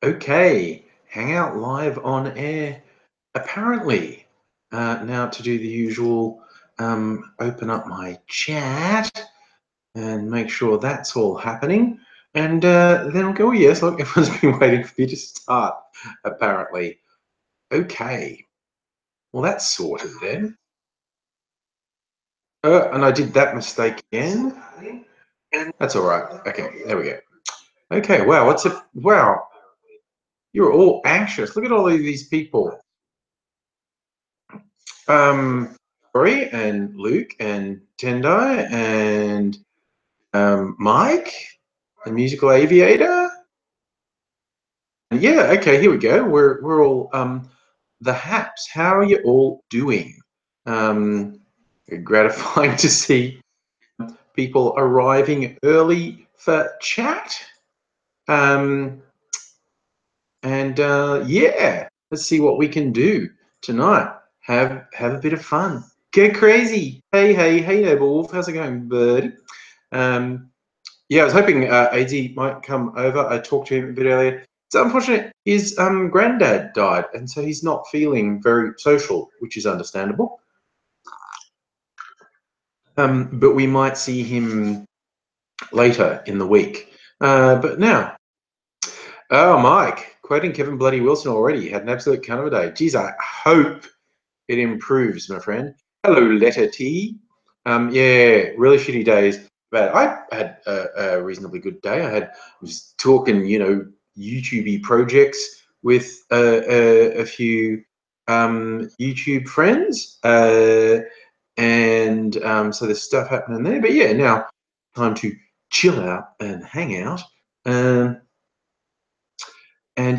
Okay, Hangout live on air, apparently. Now to do the usual, open up my chat and make sure that's all happening. And then I'll go, yes, look, everyone's been waiting for me to start, apparently. Okay, well, that's sorted then. And I did that mistake again. That's all right. Okay, there we go. Okay, wow, wow, you're all anxious. Look at all of these people. Rory and Luke and Tendai and Mike, the musical aviator. Yeah, okay, here we go. We're all the Haps. How are you all doing? Gratifying to see people arriving early for chat. Yeah, let's see what we can do tonight. Have a bit of fun. Get crazy. Hey, Noble Wolf. How's it going, bud? Yeah, I was hoping AZ might come over. I talked to him a bit earlier. It's unfortunate. His granddad died, and so he's not feeling very social, which is understandable. But we might see him later in the week. But now, oh, Mike, quoting Kevin Bloody Wilson already, had an absolute cunt of a day. Geez, I hope it improves, my friend. Hello, Letter T. Yeah, really shitty days. But I had a reasonably good day. I was talking, YouTube-y projects with a few YouTube friends. And so there's stuff happening there. But yeah, now time to chill out and hang out. And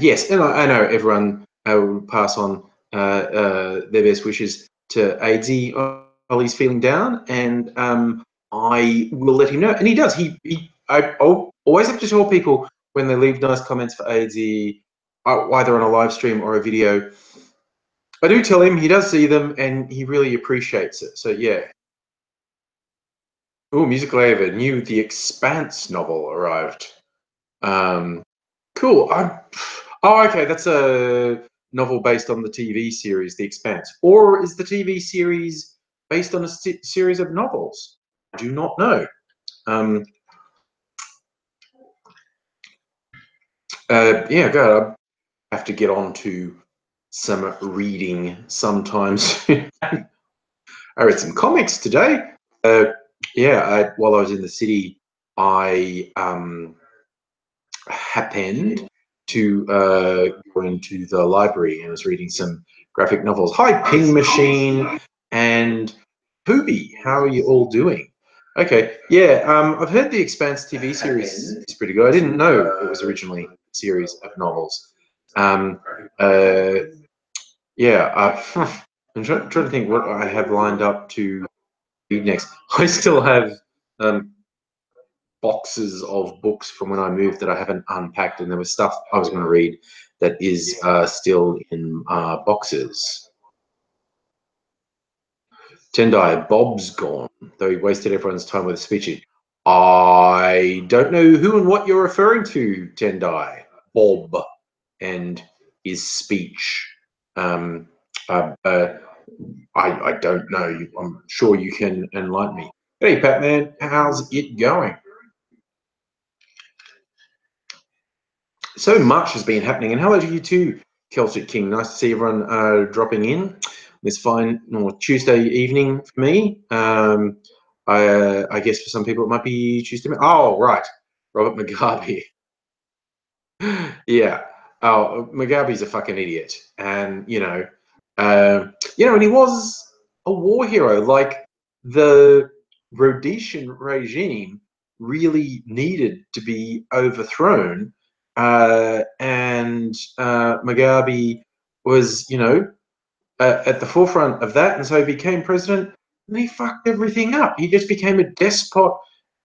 yes, and I know everyone will pass on their best wishes to AZ while he's feeling down, and I will let him know. And he does. I always have to tell people when they leave nice comments for AZ, either on a live stream or a video. I do tell him, he does see them, and he really appreciates it. So yeah. Oh, Musical Ava, new The Expanse novel arrived. Cool. Oh, okay. That's a novel based on the TV series The Expanse, or is the TV series based on a series of novels? I do not know. Yeah, God, I have to get on to some reading sometime soon. I read some comics today. Yeah, while I was in the city, I happened to go into the library and was reading some graphic novels. Hi, Ping Machine and Poobie. How are you all doing? Okay, yeah, I've heard the Expanse TV series is pretty good. I didn't know it was originally a series of novels. Yeah, I'm trying to think what I have lined up to read next. I still have boxes of books from when I moved that I haven't unpacked, and there was stuff I was going to read that is still in boxes. Tendai, Bob's gone, though he wasted everyone's time with a speech. I don't know who and what you're referring to, Tendai. Bob and his speech. I don't know. I'm sure you can enlighten me. Hey, Patman, how's it going? So much has been happening, and hello to you too, Celtic King. Nice to see everyone dropping in this fine Tuesday evening for me. I guess for some people it might be Tuesday. Oh, right, Robert Mugabe. Yeah. Oh, Mugabe's a fucking idiot, and and he was a war hero. Like the Rhodesian regime really needed to be overthrown, and Mugabe was, at the forefront of that, and so he became president, and he fucked everything up. He just became a despot,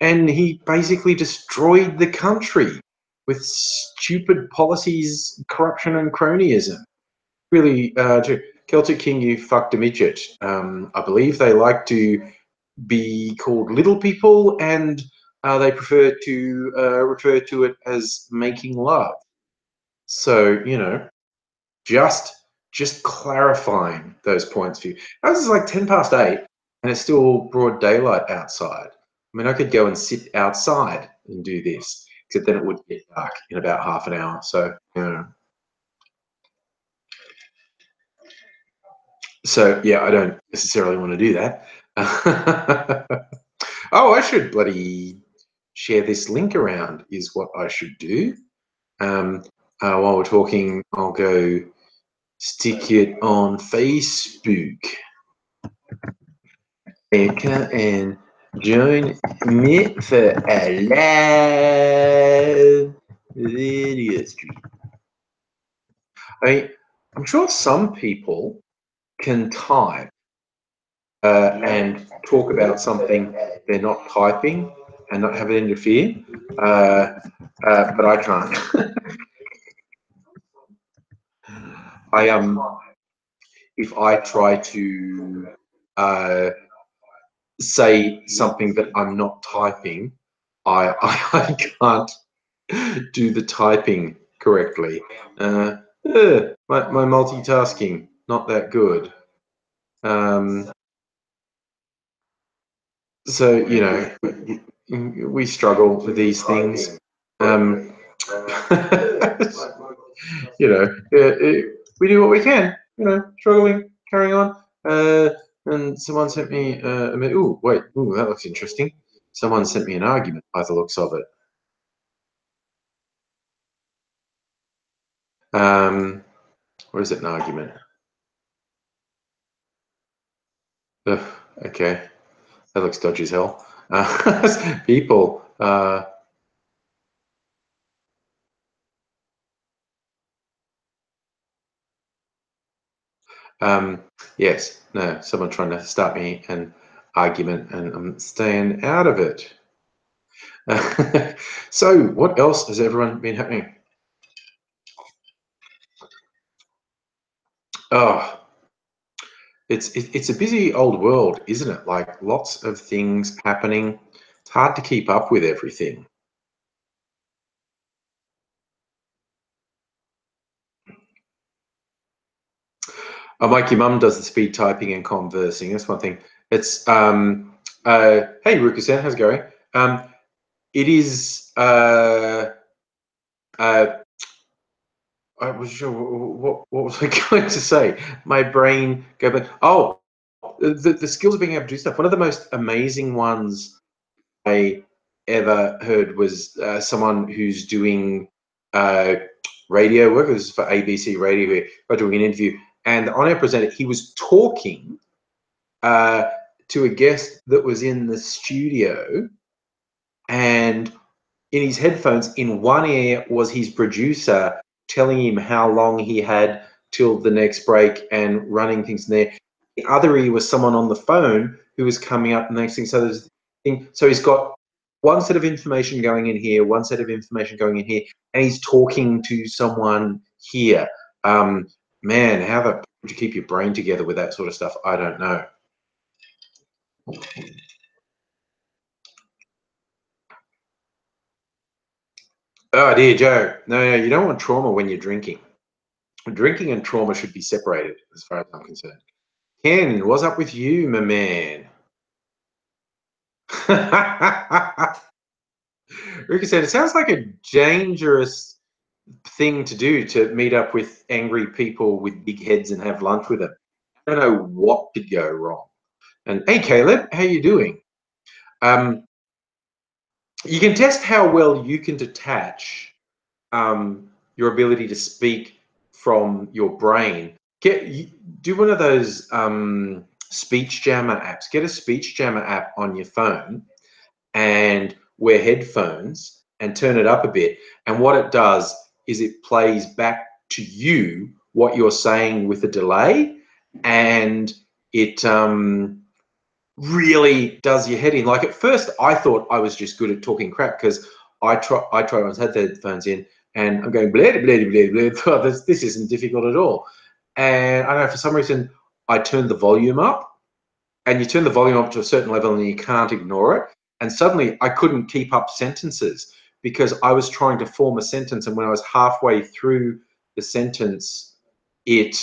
and he basically destroyed the country with stupid policies, corruption, and cronyism. Really, Celtic King, you fucked a midget. I believe they like to be called little people, and they prefer to refer to it as making love. So, you know, just clarifying those points for you. That was like 8:10 and it's still broad daylight outside. I mean, I could go and sit outside and do this, except then it would get dark in about half an hour. So, you know. So, yeah, I don't necessarily want to do that. Oh, I should bloody share this link around is what I should do. While we're talking, I'll go stick it on Facebook. And join me for a live video stream. I'm sure some people can type and talk about something they're not typing and not have it interfere, but I can't. If I try to say something that I'm not typing, I can't do the typing correctly. My multitasking not that good. So, you know, we struggle with these things. You know, we do what we can. You know, struggling, carrying on. And someone sent me oh wait, ooh, that looks interesting. Someone sent me an argument by the looks of it. Or is it an argument? Ugh, okay, that looks dodgy as hell. People. Yes, no, someone trying to start me an argument, and I'm staying out of it. So, what else has everyone been happening? Oh, it's a busy old world, isn't it? Like lots of things happening. It's hard to keep up with everything. Oh, Mike, your mum does the speed typing and conversing. That's one thing. It's hey, Rukusan, how's it going? It is I was sure what was I going to say? My brain go back. Oh, the skills of being able to do stuff. One of the most amazing ones I ever heard was someone who's doing radio work. This is for ABC Radio. We're doing an interview, and the on-air presenter, he was talking to a guest that was in the studio, and in his headphones, in one ear was his producer telling him how long he had till the next break and running things in there. The other ear was someone on the phone who was coming up the next thing. So there's so he's got one set of information going in here, one set of information going in here, and he's talking to someone here. Man, how to keep your brain together with that sort of stuff, I don't know. Oh dear, Joe. No, you don't want trauma when you're drinking. Drinking and trauma should be separated, as far as I'm concerned. Ken, what's up with you, my man? Rika said, it sounds like a dangerous thing to do, to meet up with angry people with big heads and have lunch with them. I don't know what could go wrong. And hey, Caleb, how you doing? You can test how well you can detach your ability to speak from your brain. Do one of those speech jammer apps. Get a speech jammer app on your phone and wear headphones and turn it up a bit. And what it does is it plays back to you what you're saying with a delay, and it really does your head in. Like at first, I thought I was just good at talking crap because I try once, had the headphones in, and I'm going blah blah blah blah. Oh, this isn't difficult at all. And I don't know, for some reason I turned the volume up, and you turn the volume up to a certain level and you can't ignore it. And suddenly I couldn't keep up sentences because I was trying to form a sentence, and when I was halfway through the sentence, it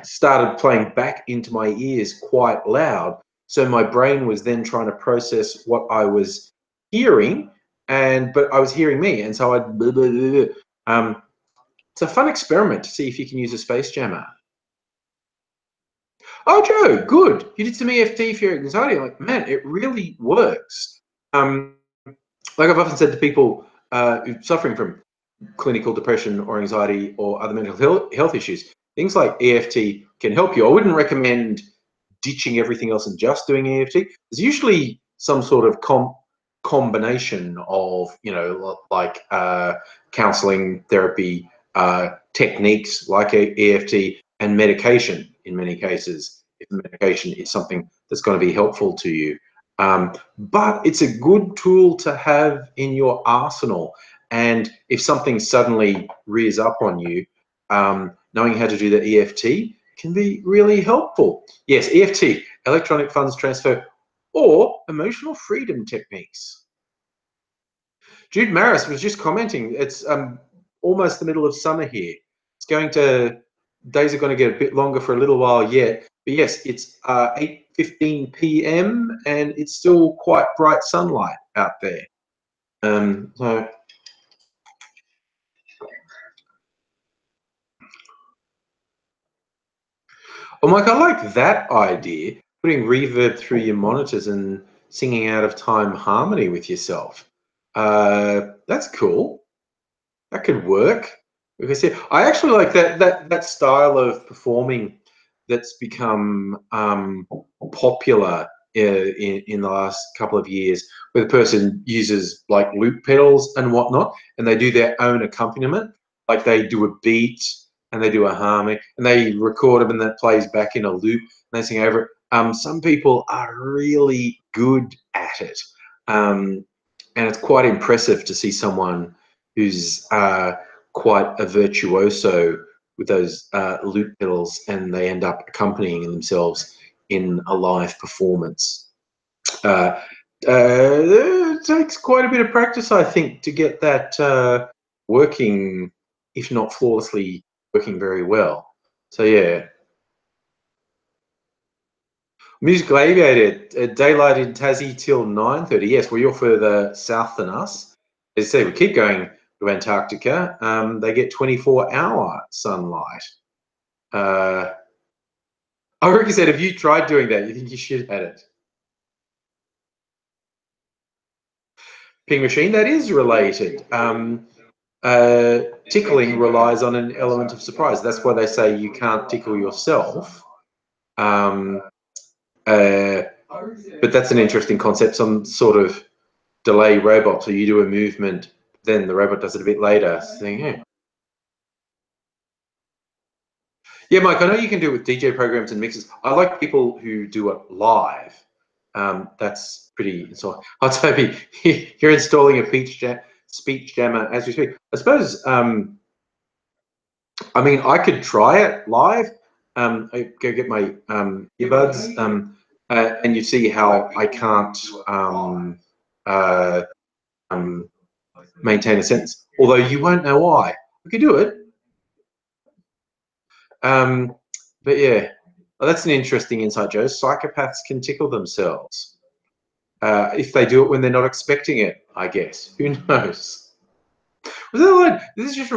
started playing back into my ears quite loud. So my brain was then trying to process what I was hearing, but I was hearing me, and so I'd blah, blah, blah, blah. It's a fun experiment to see if you can use a space jammer. Oh, Joe, good. You did some EFT for your anxiety. I'm like, man, it really works. Like I've often said to people suffering from clinical depression or anxiety or other mental health issues, things like EFT can help you. I wouldn't recommend ditching everything else and just doing EFT. There's usually some sort of combination of, you know, like counseling, therapy, techniques like EFT, and medication in many cases, if medication is something that's going to be helpful to you. But it's a good tool to have in your arsenal. And if something suddenly rears up on you, knowing how to do the EFT can be really helpful. Yes, EFT, electronic funds transfer, or emotional freedom techniques. Jude Maris was just commenting, it's almost the middle of summer here. It's going to, days are going to get a bit longer for a little while yet. But yes, it's 8:15 p.m. and it's still quite bright sunlight out there. So, oh, Mike, I like that idea. Putting reverb through your monitors and singing out of time harmony with yourself. That's cool. That could work. Because yeah, I actually like that style of performing that's become popular in the last couple of years, where the person uses like loop pedals and whatnot, and they do their own accompaniment. Like they do a beat and they do a harmony, and they record them, and that plays back in a loop, and they sing over it. Some people are really good at it, and it's quite impressive to see someone who's quite a virtuoso with those loop pedals, and they end up accompanying themselves in a live performance. It takes quite a bit of practice, I think, to get that working, if not flawlessly, working very well. So yeah. Musical Aviator, daylight in Tassie till 9:30. Yes, well, you're further south than us. As I say, we keep going to Antarctica. They get 24-hour sunlight. Ricky said, have you tried doing that? You think you should have it? Ping machine, that is related. Tickling relies on an element of surprise. That's why they say you can't tickle yourself. But that's an interesting concept, some sort of delay robot. So you do a movement, then the robot does it a bit later. So, yeah. Yeah, Mike, I know you can do it with DJ programs and mixes. I like people who do it live. That's pretty. So, Toby, you're installing a speech jammer as we speak. I suppose. I mean, I could try it live. I go get my earbuds, and you see how I can't uh, maintain a sentence. Although you won't know why. I could do it. But yeah, well, that's an interesting insight, Joe. Psychopaths can tickle themselves if they do it when they're not expecting it, I guess. Who knows? Was that line? This just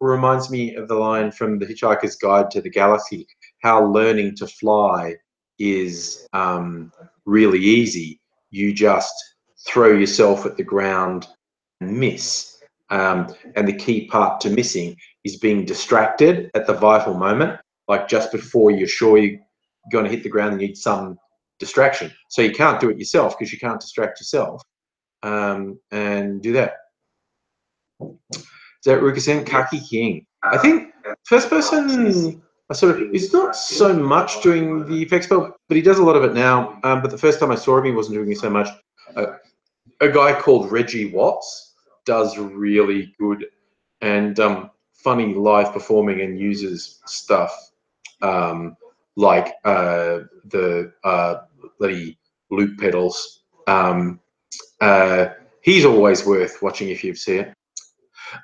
reminds me of the line from The Hitchhiker's Guide to the Galaxy, how learning to fly is really easy. You just throw yourself at the ground and miss. And the key part to missing is being distracted at the vital moment, like just before you're sure you're going to hit the ground, you need some distraction. So you can't do it yourself because you can't distract yourself, and do that. Is that Rukasen? Kaki King. I think first person he's not so much doing the effects, but he does a lot of it now. But the first time I saw him, he wasn't doing it so much. A guy called Reggie Watts does really good and funny live performing, and uses stuff like the bloody loop pedals. He's always worth watching if you've seen it.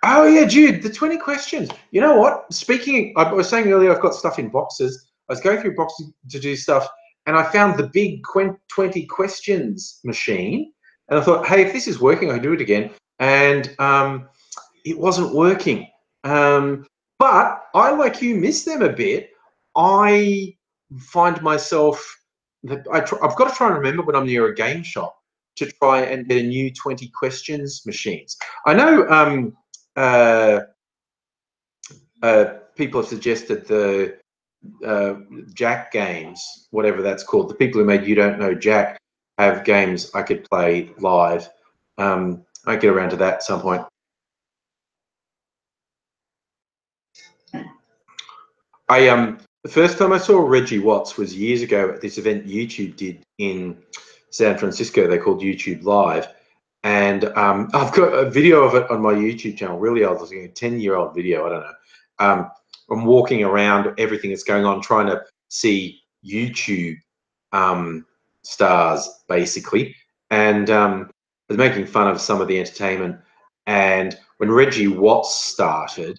Oh yeah, Jude, the 20 questions. You know what? Speaking, I was saying earlier, I've got stuff in boxes. I was going through boxes to do stuff, and I found the big 20 questions machine. And I thought, hey, if this is working, I can do it again. And it wasn't working. But I, like you, miss them a bit. I find myself that I've got to try and remember when I'm near a game shop to try and get a new 20 questions machines. I know people have suggested the Jack games, whatever that's called. The people who made You Don't Know Jack have games I could play live. I get around to that at some point. The first time I saw Reggie Watts was years ago at this event YouTube did in San Francisco. They called YouTube Live, and I've got a video of it on my YouTube channel. Really old, I think a 10-year-old video. I don't know. I'm walking around everything that's going on, trying to see YouTube stars basically, and I was making fun of some of the entertainment. And when Reggie Watts started,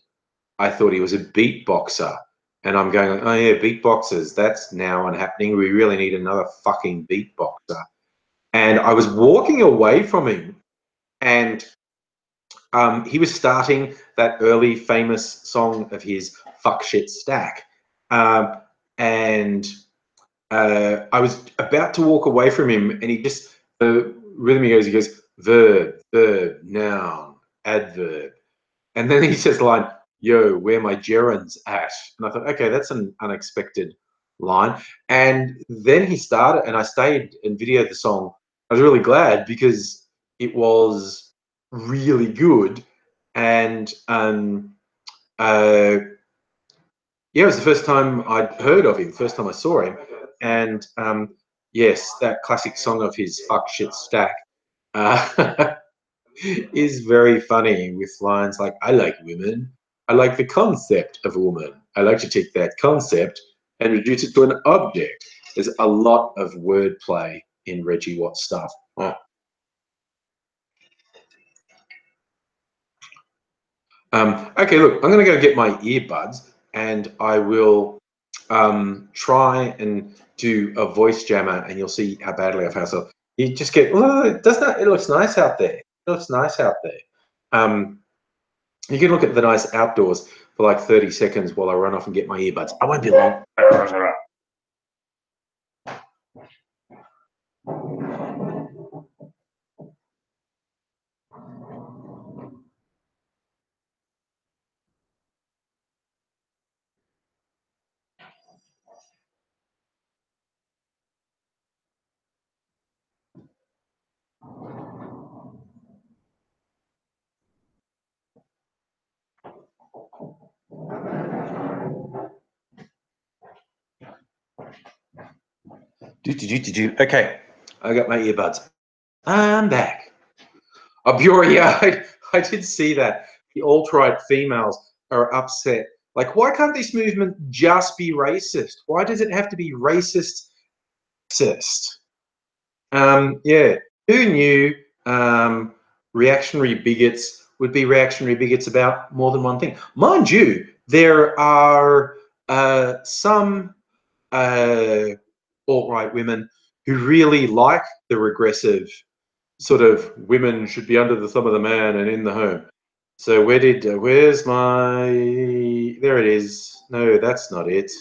I thought he was a beatboxer. And I'm going, oh yeah, beatboxers, that's now unhappening. We really need another fucking beatboxer. And I was walking away from him, and he was starting that early famous song of his, Fuck Shit Stack. And I was about to walk away from him, and he just, the rhythm he goes, verb, noun, adverb. And then he says the line, yo, where my gerunds at? And I thought, okay, that's an unexpected line. And then he started, and I stayed and videoed the song. I was really glad because it was really good. And yeah, it was the first time I'd heard of him, first time I saw him. And yes, that classic song of his, Fuck Shit Stack, is very funny, with lines like, I like women. I like the concept of a woman. I like to take that concept and reduce it to an object. There's a lot of wordplay in Reggie Watts stuff. Oh. Okay, look, I'm going to go get my earbuds, and I will try and do a voice jammer, and you'll see how badly I fail. So you just get, oh, it looks nice out there. It looks nice out there. You can look at the nice outdoors for like 30 seconds while I run off and get my earbuds. I won't be long. Okay, I got my earbuds. I'm back. Yeah, I did see that. The alt-right females are upset. Like, why can't this movement just be racist? Why does it have to be racist? Yeah, who knew reactionary bigots would be reactionary bigots about more than one thing? Mind you, there are some alt-right women who really like the regressive sort of women should be under the thumb of the man and in the home. So where's my, there it is. No, that's not it.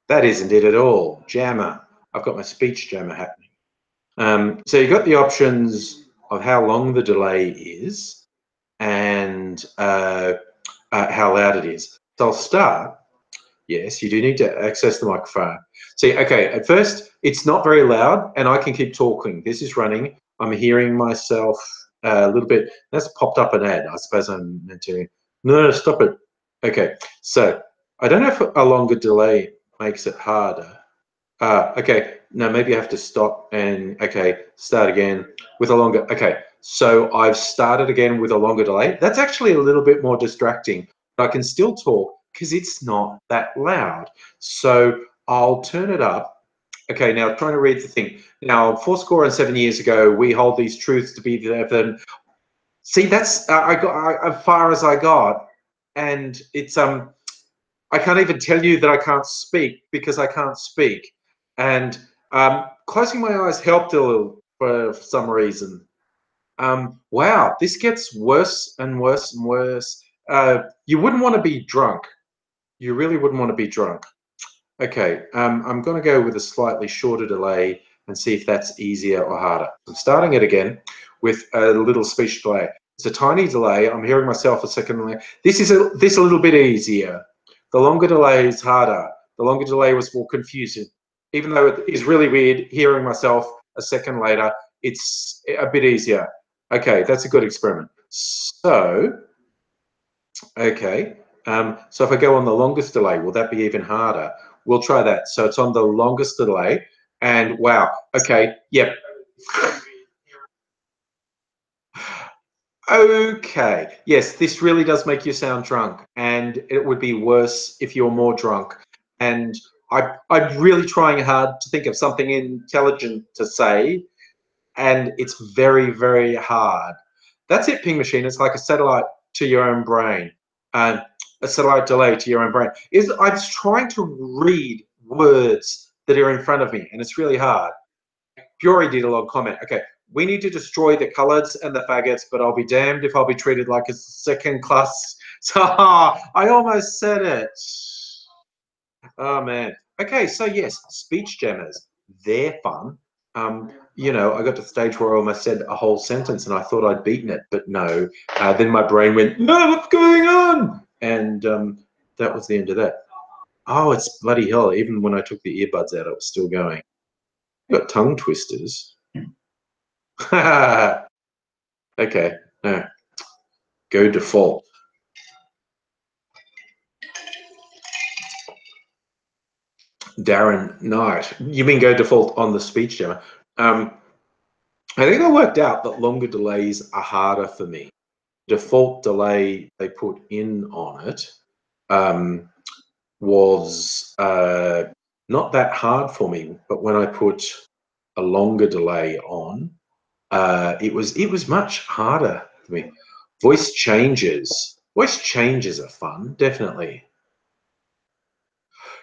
That isn't it at all. Jammer. I've got my speech jammer happening. So you've got the options of how long the delay is and how loud it is. So I'll start. Yes, you do need to access the microphone. See, okay, at first, it's not very loud, and I can keep talking. This is running. I'm hearing myself a little bit. That's popped up an ad. I suppose I'm meant to. No, stop it. Okay, so I don't know if a longer delay makes it harder. Okay, no, maybe I have to stop and, okay, start again with a longer. Okay, so I've started again with a longer delay. That's actually a little bit more distracting, but I can still talk because it's not that loud. So I'll turn it up Okay, now trying to read the thing. Now, 4 and 7 years ago, we hold these truths to be the see, that's I got as far as I got, and it's I can't even tell you that I can't speak because I can't speak, and closing my eyes helped a little for some reason. Wow, this gets worse and worse and worse. You wouldn't want to be drunk. You really wouldn't want to be drunk. Okay, I'm going to go with a slightly shorter delay and see if that's easier or harder. I'm starting it again with a little speech delay. It's a tiny delay. I'm hearing myself a second delay. This is a little bit easier. The longer delay is harder. The longer delay was more confusing. Even though it is really weird hearing myself a second later, it's a bit easier. Okay, that's a good experiment. So, okay, so if I go on the longest delay, will that be even harder? We'll try that. So it's on the longest delay, and wow, okay, yep. Okay, yes, this really does make you sound drunk, and it would be worse if you're more drunk. And I'm really trying hard to think of something intelligent to say, and it's very, very hard. That's it, Ping Machine. It's like a satellite to your own brain, a satellite delay to your own brain. I'm just trying to read words that are in front of me, and it's really hard. Fury did a long comment. Okay, we need to destroy the colours and the faggots, but I'll be damned if I'll be treated like a second class. So I almost said it. Oh man. Okay, so yes, speech jammers. They're fun. You know, I got to the stage where I almost said a whole sentence and I thought I'd beaten it, but no. Then my brain went, no, what's going on? And that was the end of that. Oh, it's bloody hell. Even when I took the earbuds out, it was still going. I got tongue twisters. Okay, no. Go default. Darren Knight. You mean go default on the speech jammer? I think I worked out that longer delays are harder for me. Default delay they put in on it was not that hard for me, but when I put a longer delay on, it was much harder for me. Voice changes are fun, definitely.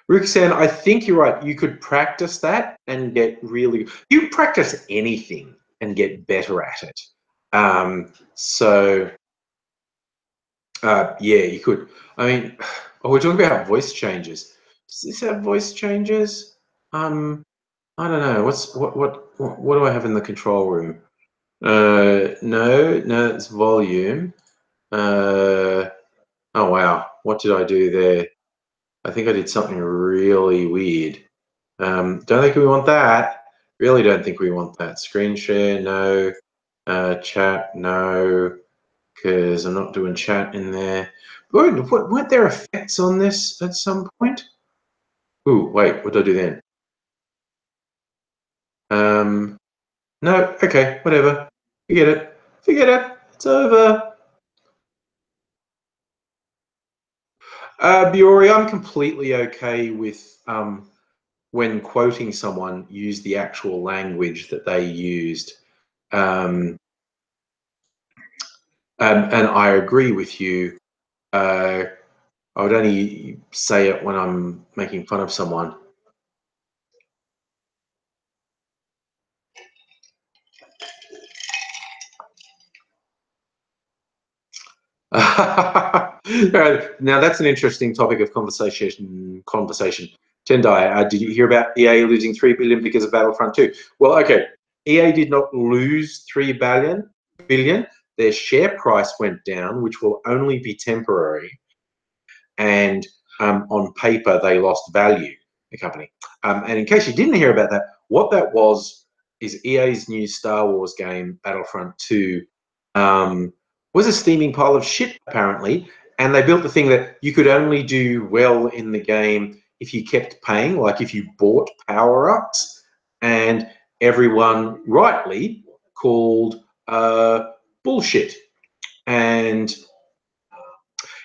Ruxan, I think you're right. You could practice that and get really. You practice anything and get better at it. So yeah, you could. I mean, oh, we're talking about voice changes. Does this have voice changes? I don't know. What do I have in the control room? No, it's volume. Oh wow, what did I do there? I think I did something really weird. Don't think we want that. Really don't think we want that. Screen share, no. Chat, no. Because I'm not doing chat in there. Weren't there effects on this at some point? Ooh, wait, what did I do then? No, okay, whatever. Forget it. Forget it. It's over. Biori, I'm completely okay with when quoting someone, use the actual language that they used. And I agree with you. I would only say it when I'm making fun of someone. Now that's an interesting topic of conversation. Tendai, did you hear about EA losing 3 billion because of Battlefront 2? Well, okay, EA did not lose 3 billion. Their share price went down, which will only be temporary. And on paper, they lost value, the company. And in case you didn't hear about that, what that was is EA's new Star Wars game, Battlefront 2, was a steaming pile of shit, apparently. And they built the thing that you could only do well in the game if you kept paying, like if you bought power-ups. And everyone rightly called bullshit. And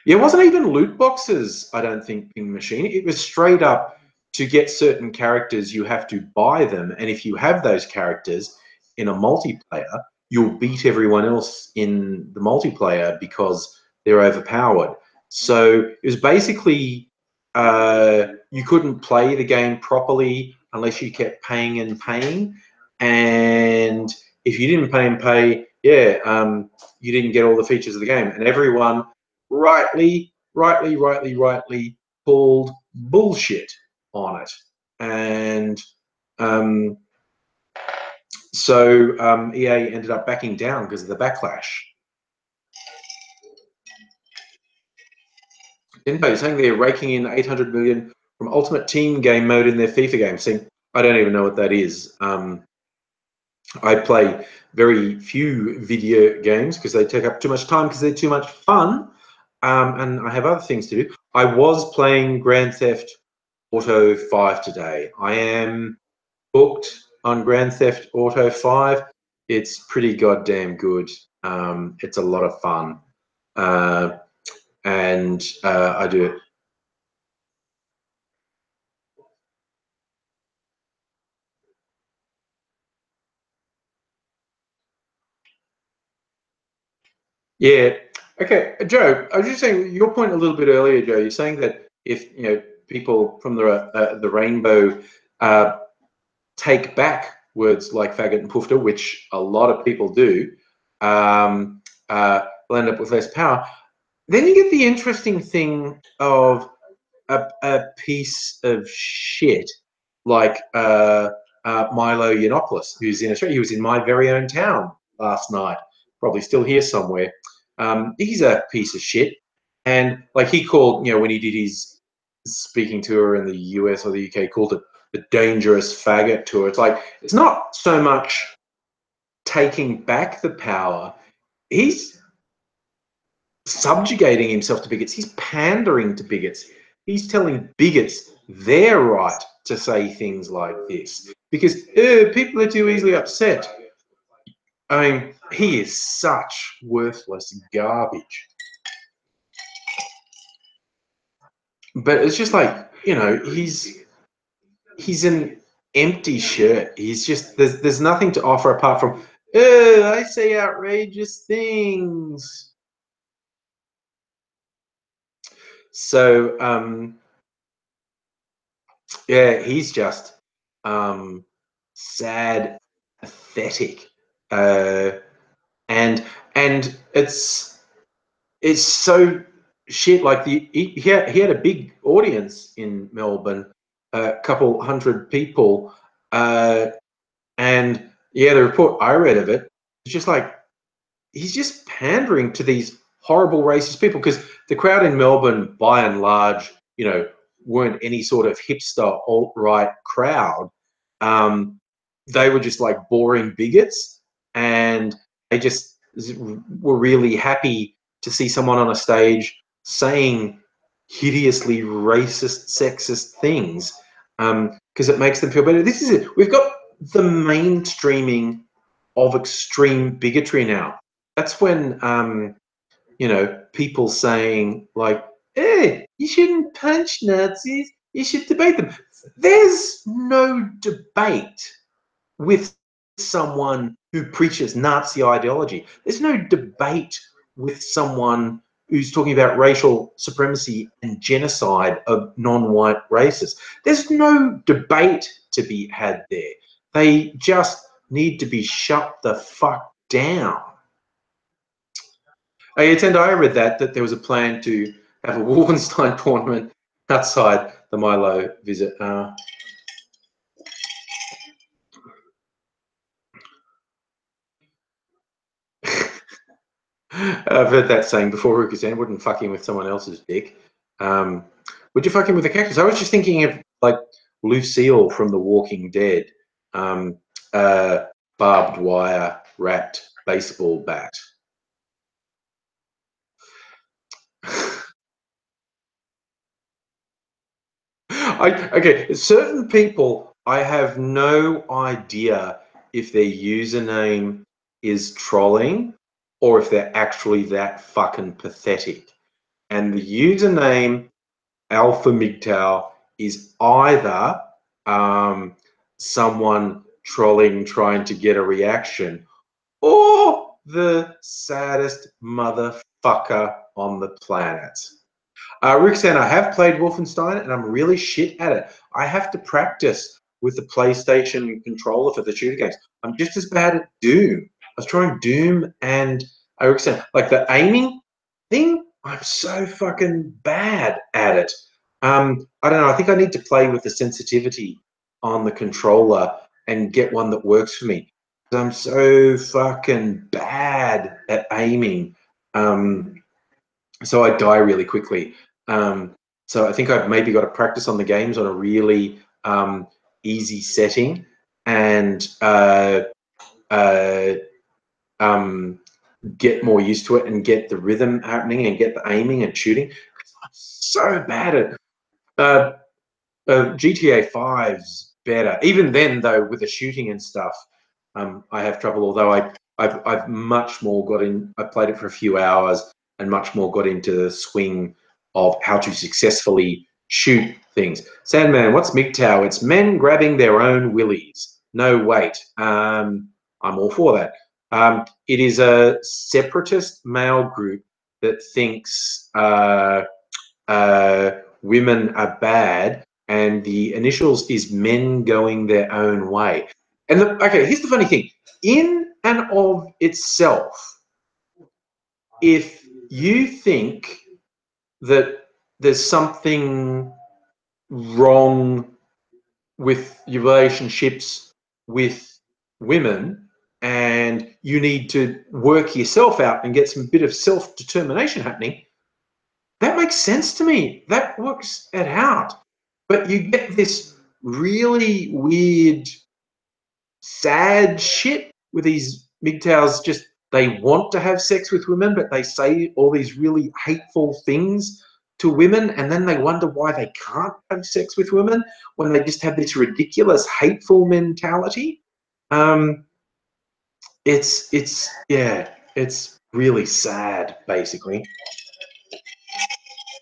it wasn't even loot boxes, I don't think, Ping Machine. It was straight up, to get certain characters, you have to buy them. And if you have those characters in a multiplayer, you'll beat everyone else in the multiplayer because they're overpowered. So it was basically you couldn't play the game properly unless you kept paying and paying. And if you didn't pay and pay, you didn't get all the features of the game. And everyone rightly called bullshit on it. And so EA ended up backing down because of the backlash. Nintendo saying they're raking in 800 million from Ultimate Team game mode in their FIFA game. See, I don't even know what that is. I play very few video games because they take up too much time because they're too much fun, and I have other things to do. I was playing Grand Theft Auto 5 today. I am booked on Grand Theft Auto 5. It's pretty goddamn good. It's a lot of fun. And I do it. Yeah. Okay, Joe. I was just saying your point a little bit earlier, Joe. You're saying that if people from the rainbow take back words like faggot and poofter, which a lot of people do, will end up with less power. Then you get the interesting thing of a piece of shit like Milo Yiannopoulos, who's in Australia. He was in my very own town last night, probably still here somewhere. He's a piece of shit. And like he called, when he did his speaking tour in the US or the UK, called it the dangerous faggot tour. It's like, it's not so much taking back the power. He's subjugating himself to bigots. He's pandering to bigots. He's telling bigots they're right to say things like this because people are too easily upset. I mean, he is such worthless garbage. But it's just like, he's an empty shirt. He's just there's nothing to offer apart from I say outrageous things. So yeah, he's just sad, pathetic, and it's so shit. Like he had a big audience in Melbourne, a couple hundred people, and yeah, the report I read of it, it's just like he's just pandering to these horrible racist people because the crowd in Melbourne, by and large, weren't any sort of hipster alt-right crowd. They were just like boring bigots, and they just were really happy to see someone on a stage saying hideously racist, sexist things because it makes them feel better. This is it. We've got the mainstreaming of extreme bigotry now. That's when people saying like, "Hey, you shouldn't punch Nazis. You should debate them." There's no debate with someone who preaches Nazi ideology. There's no debate with someone who's talking about racial supremacy and genocide of non-white races. There's no debate to be had there. They just need to be shut the fuck down. I read that there was a plan to have a Wolfenstein tournament outside the Milo visit. I've heard that saying before. Rukusen wouldn't fuck him with someone else's dick. Would you fuck him with a cactus? I was just thinking of like Lucille from The Walking Dead, barbed wire wrapped baseball bat. Okay, certain people, I have no idea if their username is trolling or if they're actually that fucking pathetic. And the username Alpha MGTOW is either someone trolling, trying to get a reaction, or the saddest motherfucker on the planet. Roxanne, I have played Wolfenstein and I'm really shit at it. I have to practice with the PlayStation controller for the shooter games. I'm just as bad at Doom. I was trying Doom and Roxanne, like the aiming thing, I'm so fucking bad at it. I don't know. I think I need to play with the sensitivity on the controller and get one that works for me. I'm so fucking bad at aiming. So I die really quickly. So I think I've maybe got to practice on the games on a really easy setting and get more used to it and get the rhythm happening and get the aiming and shooting. I'm so bad at GTA 5's better. Even then, though, with the shooting and stuff, I have trouble. Although I've much more got in. I played it for a few hours and much more got into the swing of how to successfully shoot things. Sandman, what's MGTOW? It's men grabbing their own willies. No, wait. I'm all for that. It is a separatist male group that thinks women are bad, and the initials is men going their own way. And okay, here's the funny thing. In and of itself, if you think that there's something wrong with your relationships with women and you need to work yourself out and get some bit of self-determination happening, that makes sense to me. That works it out. But you get this really weird, sad shit with these MGTOWs. Just they want to have sex with women, but they say all these really hateful things to women, and then they wonder why they can't have sex with women when they just have this ridiculous, hateful mentality. It's really sad, basically.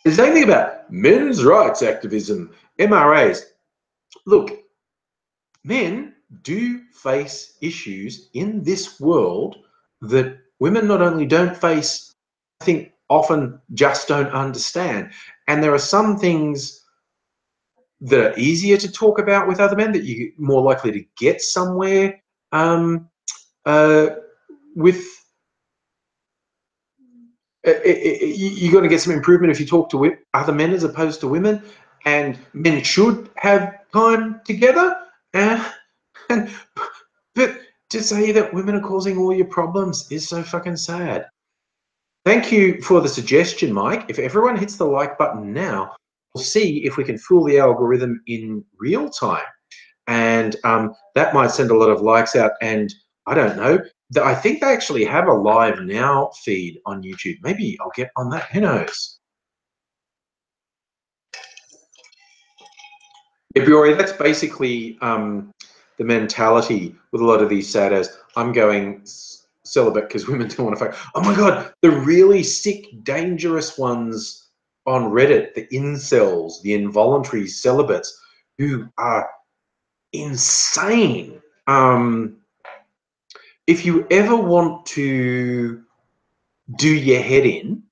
There's anything about men's rights activism, MRAs. Look, men do face issues in this world that women not only don't face, I think often just don't understand. And there are some things that are easier to talk about with other men, that you're more likely to get somewhere with. You're going to get some improvement if you talk to other men as opposed to women, and men should have time together. But to say that women are causing all your problems is so fucking sad. Thank you for the suggestion, Mike. If everyone hits the like button now, we'll see if we can fool the algorithm in real time. And that might send a lot of likes out. And I don't know. I think they actually have a live now feed on YouTube. Maybe I'll get on that. Who knows? Yeah, Biori, that's basically the mentality with a lot of these saddos. I'm going celibate because women don't want to fuck. Oh my God, the really sick, dangerous ones on Reddit, the incels, the involuntary celibates, who are insane. If you ever want to do your head in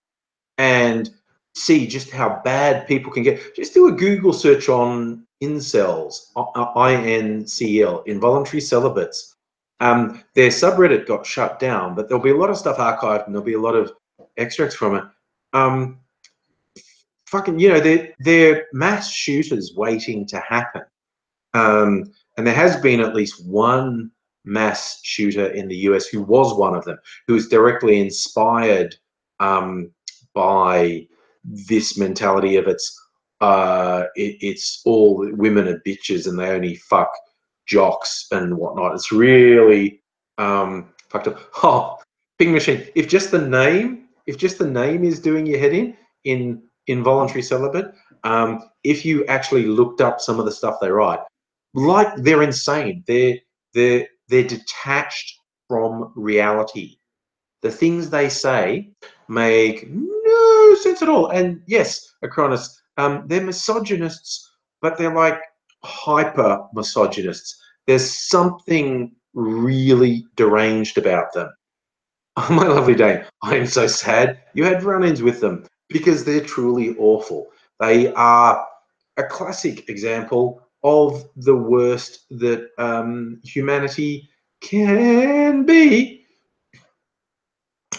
and see just how bad people can get, just do a Google search on incels, INCL, involuntary celibates. Their subreddit got shut down, but there'll be a lot of stuff archived and there'll be a lot of extracts from it. Fucking, you know, they're mass shooters waiting to happen. And there has been at least one mass shooter in the US who was one of them, who was directly inspired by this mentality of it's all women are bitches and they only fuck jocks and whatnot. It's really fucked up. Oh, Ping Machine. If just the name is doing your head in involuntary celibate, if you actually looked up some of the stuff they write, like they're insane. They're detached from reality. The things they say make no sense at all. And yes, Acronis, they're misogynists but they're like hyper misogynists. There's something really deranged about them. Oh, my lovely Dane, I am so sad you had run-ins with them because they're truly awful. They are a classic example of the worst that humanity can be.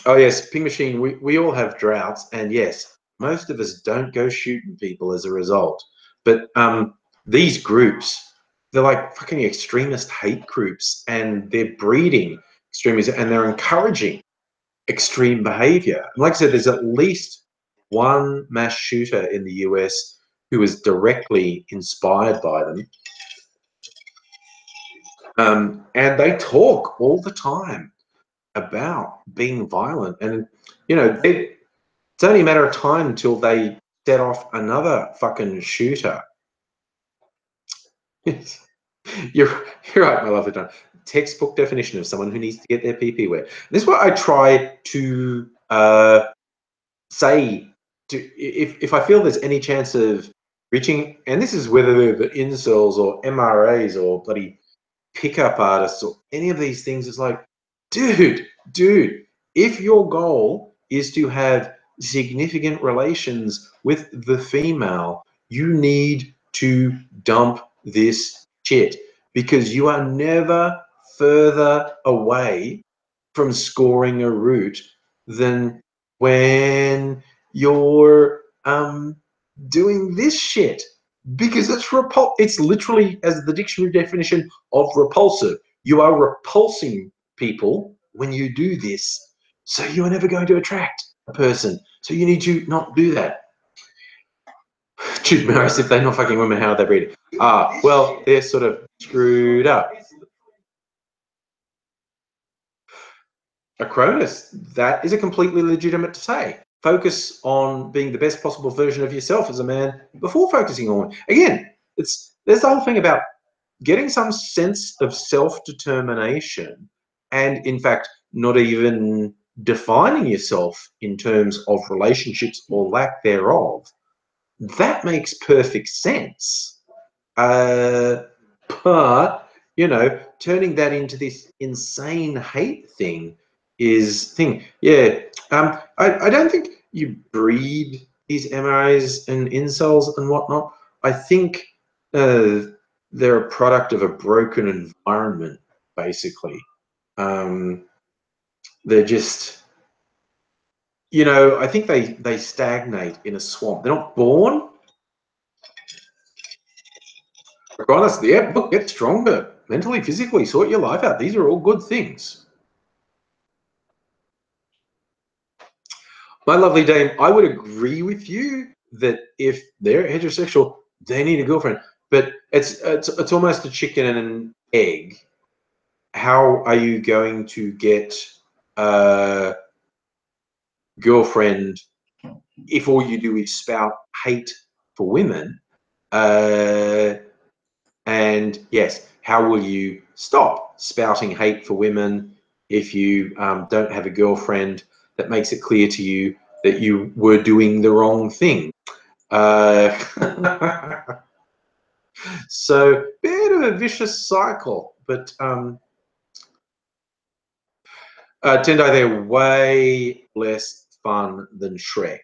Oh yes, Ping Machine, we all have droughts, and yes, most of us don't go shooting people as a result. But these groups, they're like fucking extremist hate groups, and they're breeding extremism, and they're encouraging extreme behavior. And like I said, there's at least one mass shooter in the US who was directly inspired by them. And they talk all the time about being violent. And, you know, it's only a matter of time until they set off another fucking shooter. You're right, my lovely John. Textbook definition of someone who needs to get their PP wet. This is what I try to say if I feel there's any chance of reaching, and this is whether they're the incels or MRAs or bloody pickup artists or any of these things, it's like, dude, if your goal is to have significant relations with the female, you need to dump this shit because you are never further away from scoring a route than when you're doing this shit, because it's literally, as the dictionary definition of repulsive, you are repulsing people when you do this, so you are never going to attract a person, so you need to not do that. Dude, Maris, if they're not fucking women, how are they breeding? Well, they're sort of screwed up. Acronis, that is a completely legitimate to say. Focus on being the best possible version of yourself as a man before focusing on women. Again, there's the whole thing about getting some sense of self-determination and, in fact, not even defining yourself in terms of relationships or lack thereof. That makes perfect sense. But, you know, turning that into this insane hate thing is thing. Yeah. I don't think you breed these MRAs and incels and whatnot. I think they're a product of a broken environment, basically. They're just, you know, I think they stagnate in a swamp. They're not born. Honestly, yeah, look, get stronger mentally, physically, sort your life out. These are all good things. My lovely dame, I would agree with you that if they're heterosexual, they need a girlfriend. But it's almost a chicken and an egg. How are you going to get a girlfriend if all you do is spout hate for women? And yes, how will you stop spouting hate for women if you don't have a girlfriend that makes it clear to you that you were doing the wrong thing? So, bit of a vicious cycle, but Tendai, they're way less fun than Shrek.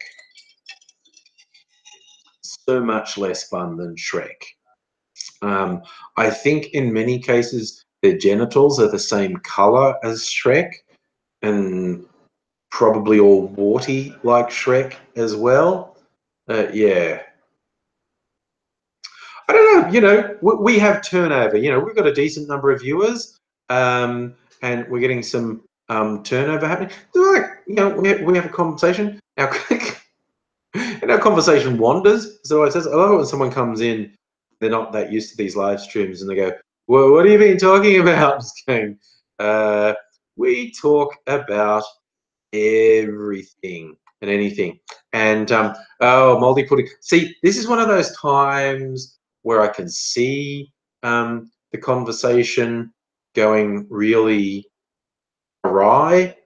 So much less fun than Shrek. I think in many cases their genitals are the same color as Shrek and probably all warty like Shrek as well. Yeah. I don't know, you know, we have turnover. You know, we've got a decent number of viewers and we're getting some turnover happening. Like, you know, we have a conversation. And our conversation wanders. So I love it when someone comes in, they're not that used to these live streams, and they go, "Well, what have you been talking about?" Just going, we talk about everything and anything. And oh, moldy pudding. See, this is one of those times where I can see the conversation going really awry.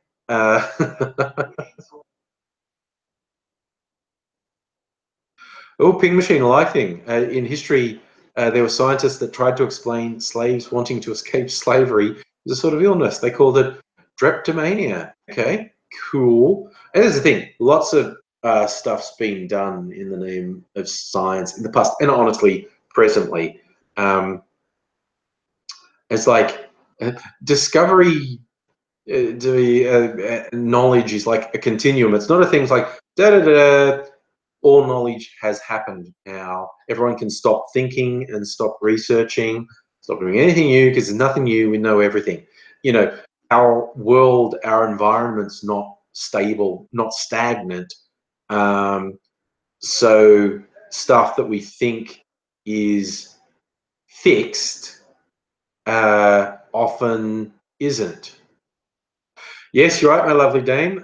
Oh, ping machine, I like thing. In history, there were scientists that tried to explain slaves wanting to escape slavery as a sort of illness. They called it drapetomania. Okay, cool. And here's the thing: lots of stuff's been done in the name of science in the past, and honestly, presently. It's like discovery. Knowledge is like a continuum. It's not a thing like da da da. All knowledge has happened now. Everyone can stop thinking and stop researching, stop doing anything new because there's nothing new. We know everything. You know, our world, our environment's not stable, not stagnant. So stuff that we think is fixed often isn't. Yes, you're right, my lovely dame.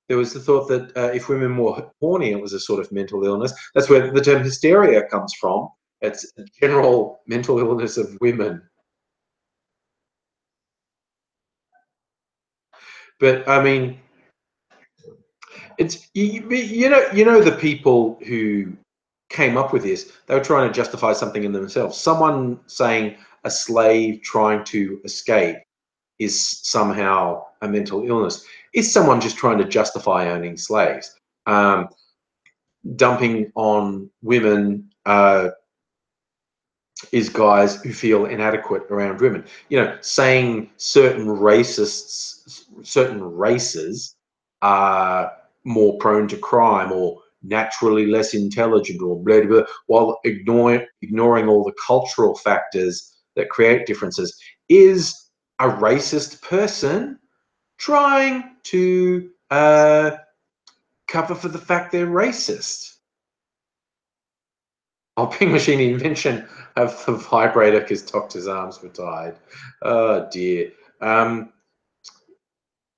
There was the thought that if women were horny, it was a sort of mental illness. That's where the term hysteria comes from. It's a general mental illness of women. But I mean, it's you know the people who came up with this. They were trying to justify something in themselves. Someone saying a slave trying to escape is somehow a mental illness. Is someone just trying to justify owning slaves? Dumping on women is guys who feel inadequate around women. You know, saying certain races are more prone to crime or naturally less intelligent or blah, blah, blah, while ignoring all the cultural factors that create differences is a racist person trying to cover for the fact they're racist. Ping machine invention of the vibrator because doctor's arms were tied. Oh dear.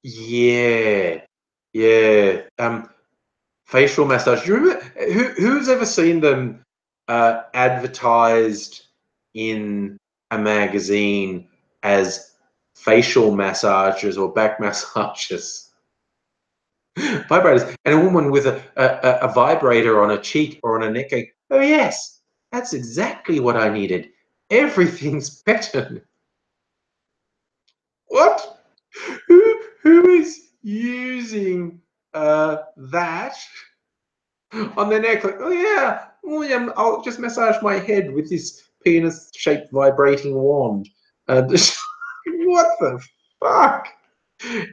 Yeah, yeah. Facial massage. Do you remember who's ever seen them advertised in a magazine as facial massages or back massages? Vibrators, and a woman with a vibrator on a cheek or on a neck going, oh yes, that's exactly what I needed. Everything's better. What? Who is using that on their neck? Like, oh yeah, I'll just massage my head with this penis-shaped vibrating wand. What the fuck?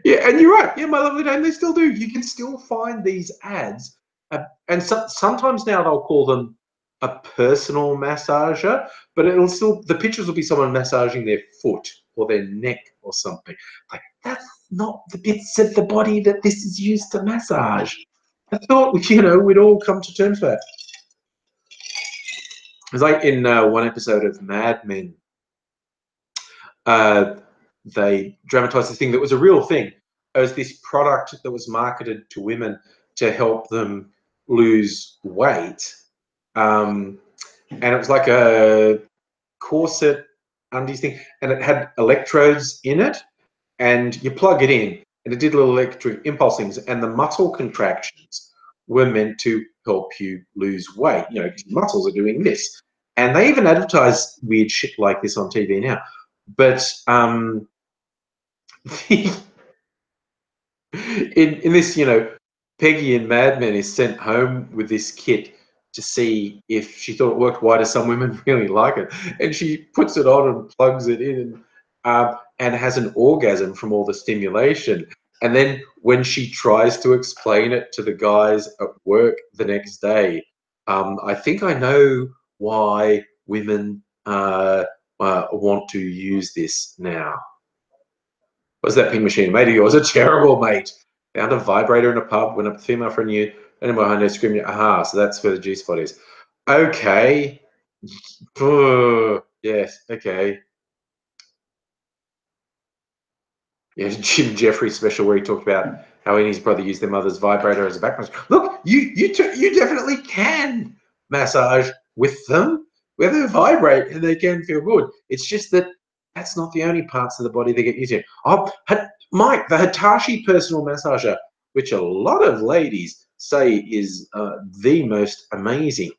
Yeah, and you're right. Yeah, my lovely dame, they still do. You can still find these ads, and sometimes now they'll call them a personal massager, but it'll still the pictures will be someone massaging their foot or their neck or something. Like that's not the bits of the body that this is used to massage. I thought we'd all come to terms with that. It's like in one episode of Mad Men. They dramatized this thing that was a real thing. It was this product that was marketed to women to help them lose weight. And it was like a corset undies thing, and it had electrodes in it, and you plug it in, and it did little electric impulse things, and the muscle contractions were meant to help you lose weight. You know, because your muscles are doing this. And they even advertise weird shit like this on TV now. But in this, Peggy in Mad Men is sent home with this kit to see if she thought it worked. Why do some women really like it? And she puts it on and plugs it in, and has an orgasm from all the stimulation. And then when she tries to explain it to the guys at work the next day, I think I know why women want to use this now. What's that ping machine? Mate of yours, a terrible mate. Found a vibrator in a pub, went up to the female friend you, and in behind her screaming, aha, so that's where the G spot is. Okay. Yes, okay. Yeah, Jim Jeffries special where he talked about how he and his brother used their mother's vibrator as a back massage. Look, you definitely can massage with them where they vibrate and they can feel good. It's just that that's not the only parts of the body they get used to. Oh, Mike, the Hitachi personal massager, which a lot of ladies say is the most amazing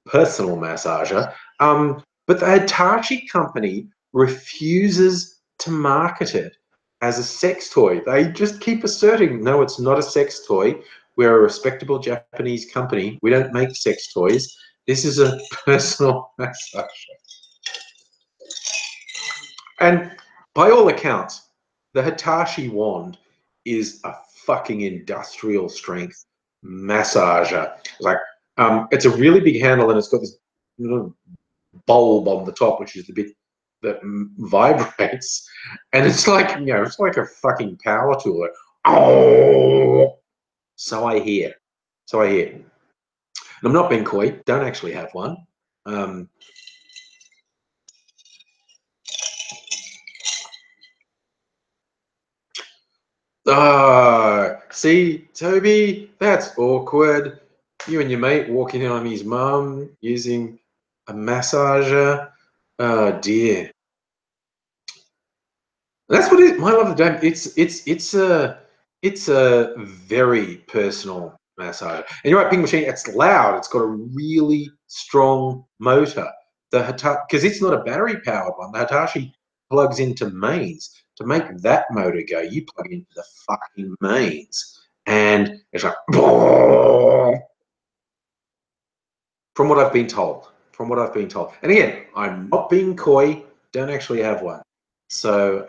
personal massager. But the Hitachi company refuses to market it as a sex toy. They just keep asserting, no, it's not a sex toy. We're a respectable Japanese company. We don't make sex toys. This is a personal massager. And by all accounts, the Hitachi wand is a fucking industrial strength massager. Like, it's a really big handle, and it's got this little bulb on the top, which is the bit that vibrates, and it's like, you know, it's like a fucking power tool. Like, oh, so I hear. So I hear. And I'm not being coy. Don't actually have one. See, Toby, that's awkward. You and your mate walking in on his mum using a massager. Oh dear. That's what it is. My love of the game. It's a very personal massager. And you're right, Ping Machine. It's loud. It's got a really strong motor. The Hitachi, because it's not a battery powered one. The Hitachi plugs into mains. To make that motor go, you plug into the fucking mains, and it's like, from what I've been told. From what I've been told. And again, I'm not being coy. Don't actually have one. So,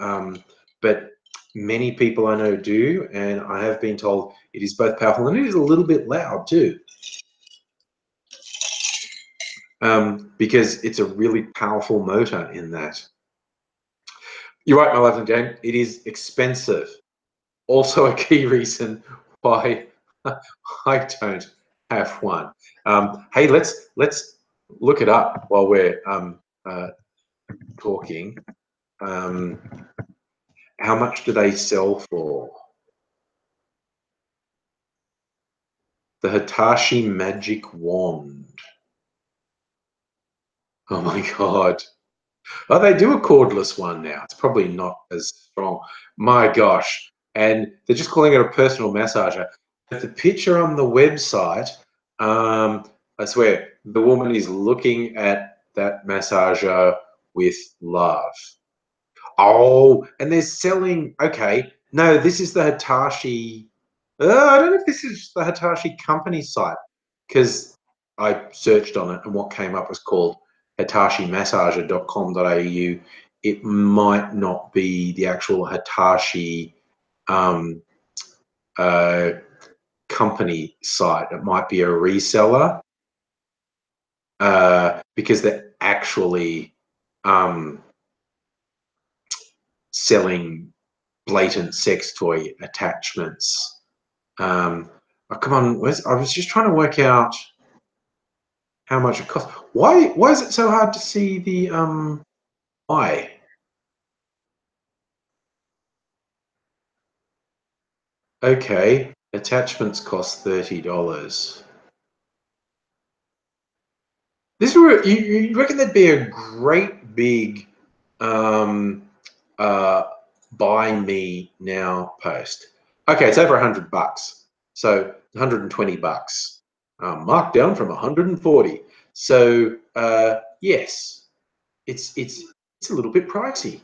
but many people I know do, and I have been told it is both powerful and it is a little bit loud too. Because it's a really powerful motor in that. You're right, my love and Jane. It is expensive. Also a key reason why I don't have one. Hey, let's look it up while we're talking. How much do they sell for? The Hitachi Magic Wand. Oh my God. Oh, they do a cordless one now. It's probably not as strong. My gosh. And they're just calling it a personal massager. But the picture on the website, I swear, the woman is looking at that massager with love. Oh, and they're selling, okay. No, this is the Hitachi. I don't know if this is the Hitachi company site, because I searched on it and what came up was called hitachimassager.com.au. It might not be the actual Hitachi company site. It might be a reseller, because they're actually selling blatant sex toy attachments. Oh, come on, I was just trying to work out how much it costs. Why is it so hard to see the why? Okay, attachments cost $30. This you reckon there'd be a great big buy me now post? Okay, it's over $100, so $120, marked down from 140. So yes, it's a little bit pricey.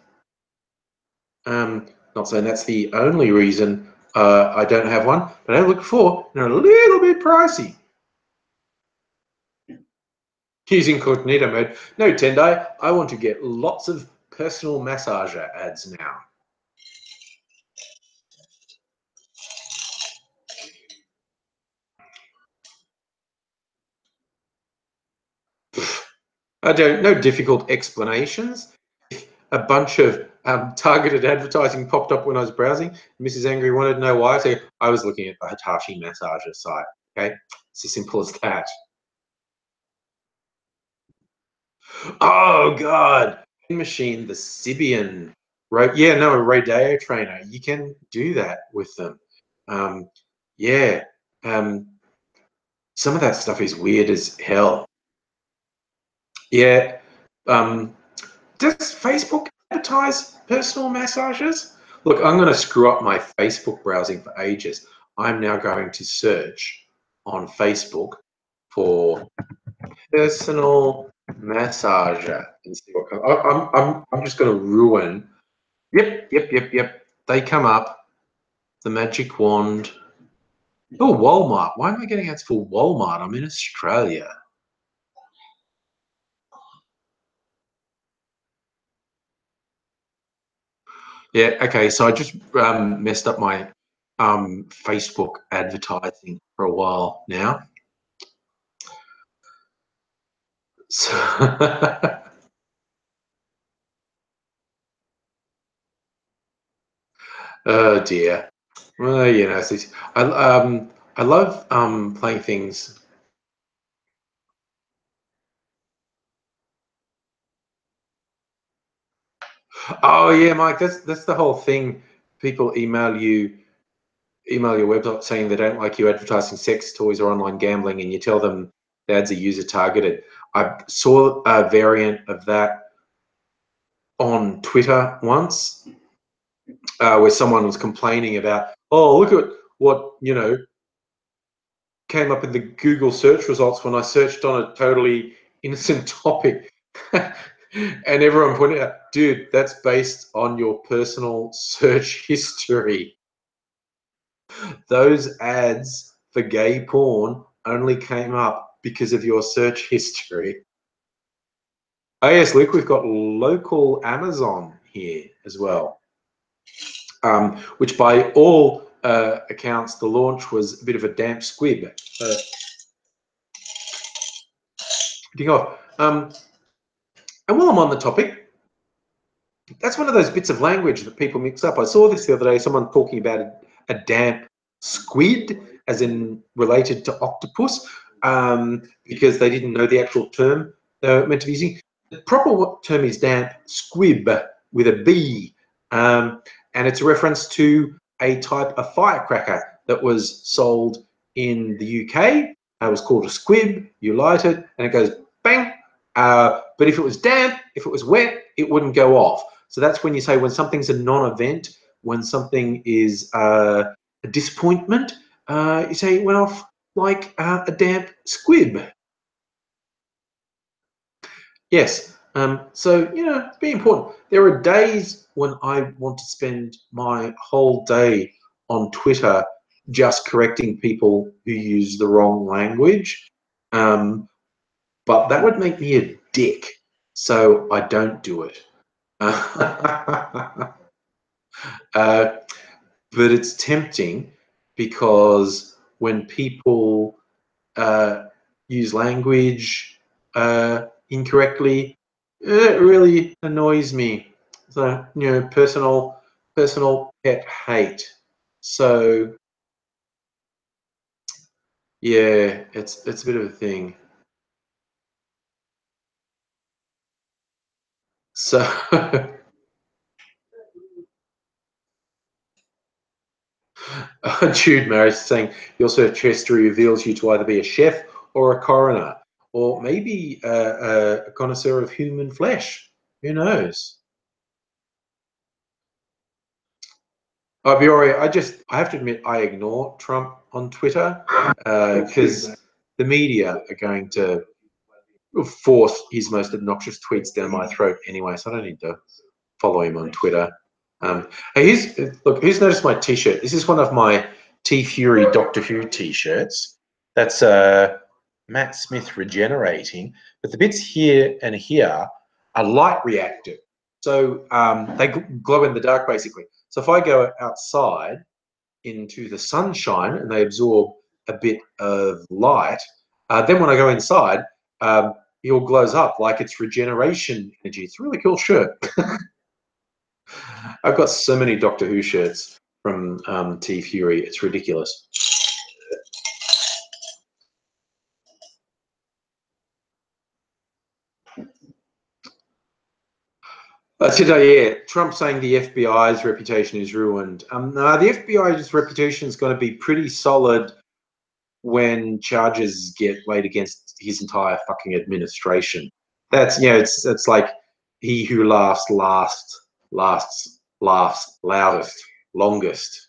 Not saying that's the only reason I don't have one, but I look for they're a little bit pricey. Using incognito mode. No, Tendai, I want to get lots of personal massager ads now. I don't know, difficult explanations. A bunch of targeted advertising popped up when I was browsing. Mrs. Angry wanted to know why. So I was looking at the Hitachi massager site. Okay, it's as simple as that. Oh God, machine, the Sibian, right? Yeah, no, a Rodeo trainer. You can do that with them. Yeah, some of that stuff is weird as hell. Yeah. Does Facebook advertise personal massages? Look, I'm going to screw up my Facebook browsing for ages. I'm now going to search on Facebook for personal massager and see what comes. I'm just going to ruin. Yep. They come up. The magic wand. Oh, Walmart. Why am I getting ads for Walmart? I'm in Australia. Yeah, okay. So I just messed up my Facebook advertising for a while now. So oh dear. Well, you know, I love playing things. Oh yeah, Mike, that's the whole thing. People email your website saying they don't like you advertising sex toys or online gambling, and you tell them the ads are user targeted. I saw a variant of that on Twitter once, where someone was complaining about, oh, look at what, you know, came up in the Google search results when I searched on a totally innocent topic. And everyone pointed out, dude, that's based on your personal search history. Those ads for gay porn only came up because of your search history. Oh yes, Luke, we've got local Amazon here as well, which by all accounts, the launch was a bit of a damp squib. And while I'm on the topic, that's one of those bits of language that people mix up. I saw this the other day, someone talking about a damp squid, as in related to octopus, because they didn't know the actual term they were meant to be using. The proper term is damp squib with a B, and it's a reference to a type of firecracker that was sold in the UK. It was called a squib. You light it and it goes bang. But if it was damp, if it was wet, it wouldn't go off. So that's when you say when something's a non-event, when something is a disappointment, you say it went off like a damp squib. Yes. So, you know, it's very important. There are days when I want to spend my whole day on Twitter just correcting people who use the wrong language. But that would make me a dick. So I don't do it. But it's tempting because when people use language incorrectly, it really annoys me. So, you know, personal pet hate. So yeah, it's a bit of a thing. So Jude Maris saying your search history reveals you to either be a chef or a coroner, or maybe a connoisseur of human flesh. Who knows? Biore, I have to admit, I ignore Trump on Twitter because the media are going to force his most obnoxious tweets down my throat anyway, so I don't need to follow him on Twitter. Hey, look, who's noticed my T-shirt? This is one of my T Fury Doctor Who T-shirts. That's Matt Smith regenerating, but the bits here and here are light reactive, so they glow in the dark basically. So if I go outside into the sunshine and they absorb a bit of light, then when I go inside, it all glows up like it's regeneration energy. It's a really cool shirt. I've got so many Doctor Who shirts from T Fury. It's ridiculous. Today, yeah, Trump saying the FBI's reputation is ruined. No, the FBI's reputation is going to be pretty solid when charges get laid against his entire fucking administration. That's, you know, it's like he who laughs laughs loudest, longest.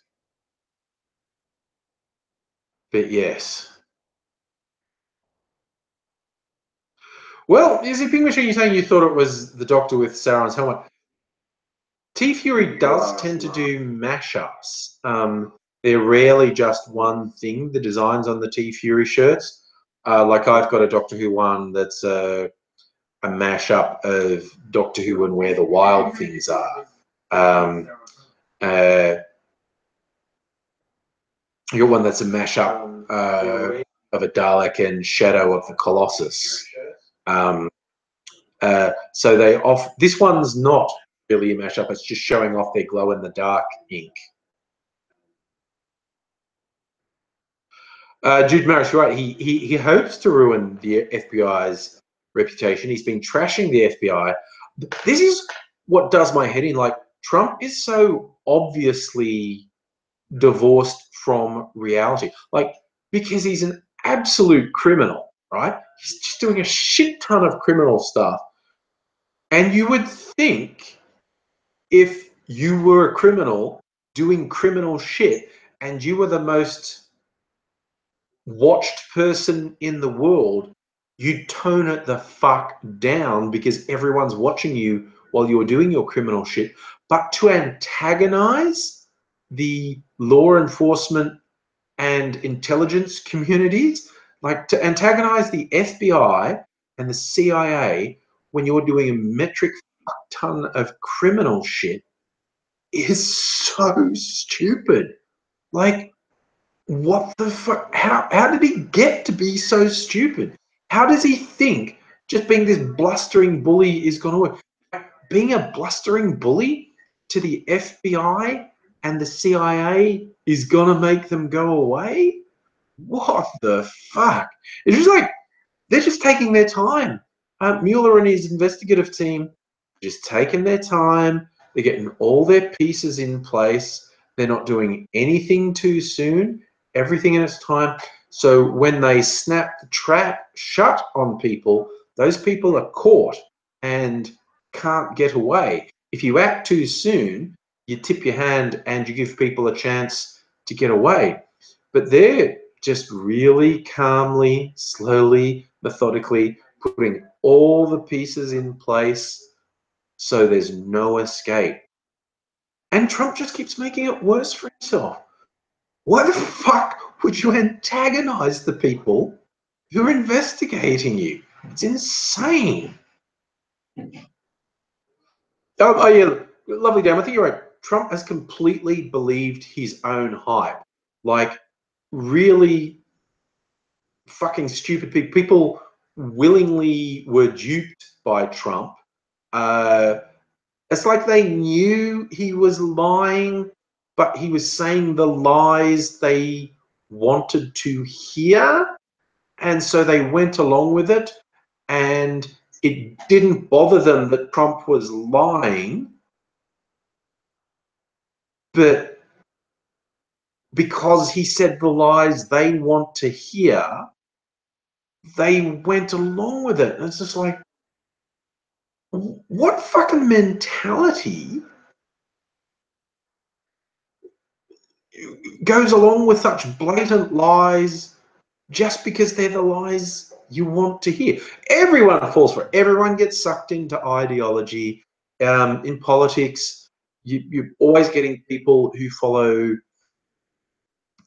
But yes. Well, is it Ping Machine, you're saying you thought it was the Doctor with Sauron's helmet? T Fury does tend to do mashups. They're rarely just one thing, the designs on the T Fury shirts. Like I've got a Doctor Who one that's a mashup of Doctor Who and Where the Wild Things Are. You got one that's a mashup of a Dalek and Shadow of the Colossus. So they off. This one's not really a mashup. It's just showing off their glow in the dark ink. Jude Maris, you're right. He hopes to ruin the FBI's reputation. He's been trashing the FBI. This is what does my head in. Like, Trump is so obviously divorced from reality. Like, because he's an absolute criminal, right? He's just doing a shit ton of criminal stuff. And you would think if you were a criminal doing criminal shit and you were the most watched person in the world, you tone it the fuck down because everyone's watching you while you're doing your criminal shit. But to antagonize the law enforcement and intelligence communities, like to antagonize the FBI and the CIA when you're doing a metric ton of criminal shit, is so stupid. Like, what the fuck? How did he get to be so stupid? How does he think just being this blustering bully is going to work? Being a blustering bully to the FBI and the CIA is going to make them go away? What the fuck? It's just like, they're just taking their time. Mueller and his investigative team just taking their time. They're getting all their pieces in place. They're not doing anything too soon. Everything in its time. So when they snap the trap shut on people, those people are caught and can't get away. If you act too soon, you tip your hand and you give people a chance to get away. But they're just really calmly, slowly, methodically putting all the pieces in place so there's no escape. And Trump just keeps making it worse for himself. Why the fuck would you antagonize the people who are investigating you? It's insane. Oh yeah, lovely, Dan. I think you're right. Trump has completely believed his own hype. Like, really fucking stupid people. People willingly were duped by Trump. It's like they knew he was lying, but he was saying the lies they wanted to hear. And so they went along with it. And it didn't bother them that Trump was lying. But because he said the lies they want to hear, they went along with it. And it's just like, what fucking mentality goes along with such blatant lies just because they're the lies you want to hear? Everyone falls for it. Everyone gets sucked into ideology. In politics, you're always getting people who follow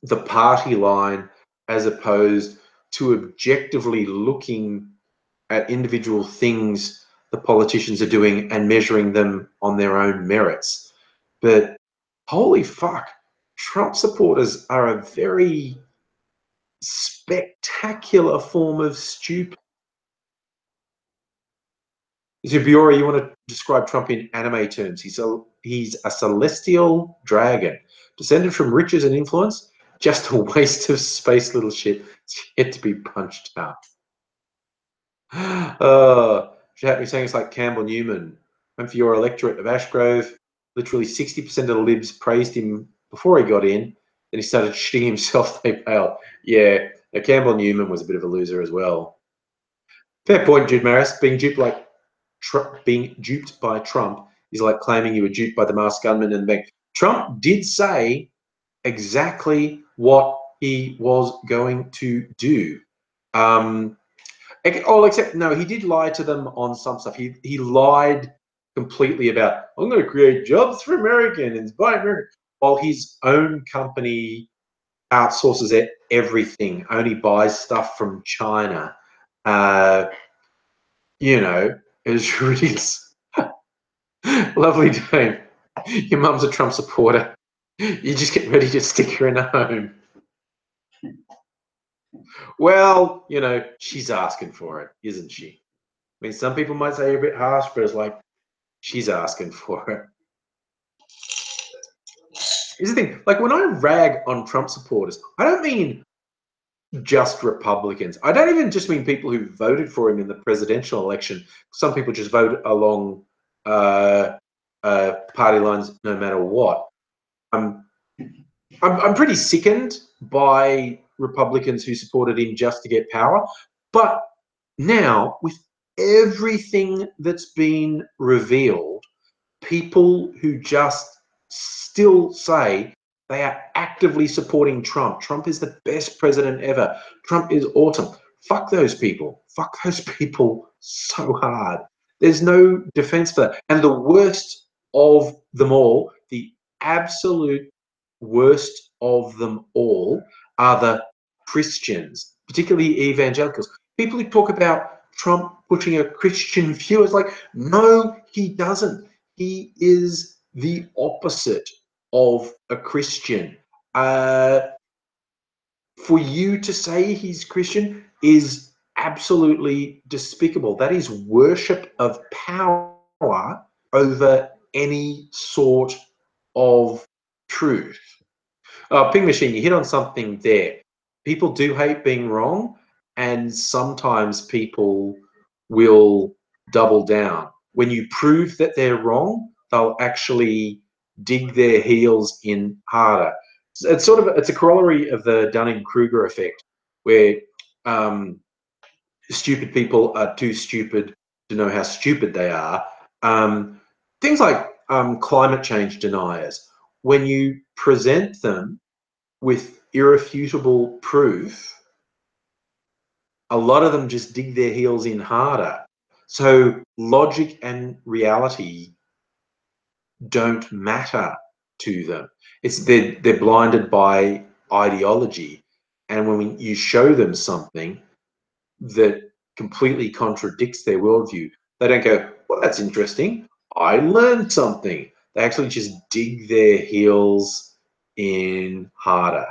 the party line as opposed to objectively looking at individual things the politicians are doing and measuring them on their own merits. But holy fuck, Trump supporters are a very spectacular form of stupid. Zubiora, you want to describe Trump in anime terms? He's a celestial dragon, descended from riches and influence. Just a waste of space, little shit. It's yet to be punched out. You're saying it's like Campbell Newman. Went for your electorate of Ashgrove. Literally 60% of the libs praised him before he got in. Then he started shitting himself. They bailed. Yeah, Campbell Newman was a bit of a loser as well. Fair point, Jude Maris. Being duped by Trump is like claiming you were duped by the masked gunman and the bank. Trump did say exactly what he was going to do. Except no, he did lie to them on some stuff. He lied completely about, I'm going to create jobs for Americans by American, while his own company outsources everything, only buys stuff from China. You know, it's ridiculous. Lovely day. Your mum's a Trump supporter. You just get ready to stick her in a home. Well, you know, she's asking for it, isn't she? I mean, some people might say you're a bit harsh, but it's like, she's asking for it. Here's the thing, like when I rag on Trump supporters, I don't mean just Republicans. I don't even just mean people who voted for him in the presidential election. Some people just vote along party lines no matter what. I'm pretty sickened by Republicans who supported him just to get power. But now, with everything that's been revealed, people who just still say they are actively supporting Trump. Trump is the best president ever. Trump is awesome. Fuck those people. Fuck those people so hard. There's no defense for that. And the worst of them all, the absolute worst of them all, are the Christians, particularly evangelicals. People who talk about Trump pushing a Christian view. It's like, no, he doesn't. He is the opposite of a Christian. For you to say he's Christian is absolutely despicable. That is worship of power over any sort of truth. Ping Machine, you hit on something there. People do hate being wrong, and sometimes people will double down. When you prove that they're wrong, they'll actually dig their heels in harder. It's a corollary of the Dunning-Kruger effect, where stupid people are too stupid to know how stupid they are. Things like climate change deniers, when you present them with irrefutable proof, a lot of them just dig their heels in harder. So logic and reality don't matter to them. They're blinded by ideology. And when you show them something that completely contradicts their worldview, they don't go, well, that's interesting. I learned something. They actually just dig their heels in harder.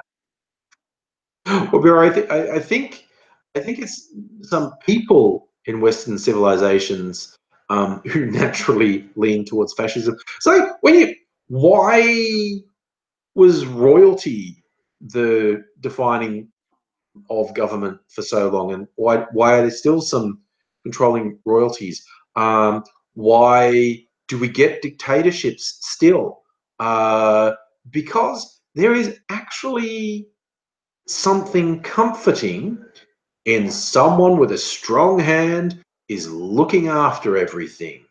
Well, I think it's some people in Western civilizations who naturally lean towards fascism. So why was royalty the defining of government for so long, and why are there still some controlling royalties? Why do we get dictatorships still? Because there is actually something comforting in someone with a strong hand is looking after everything.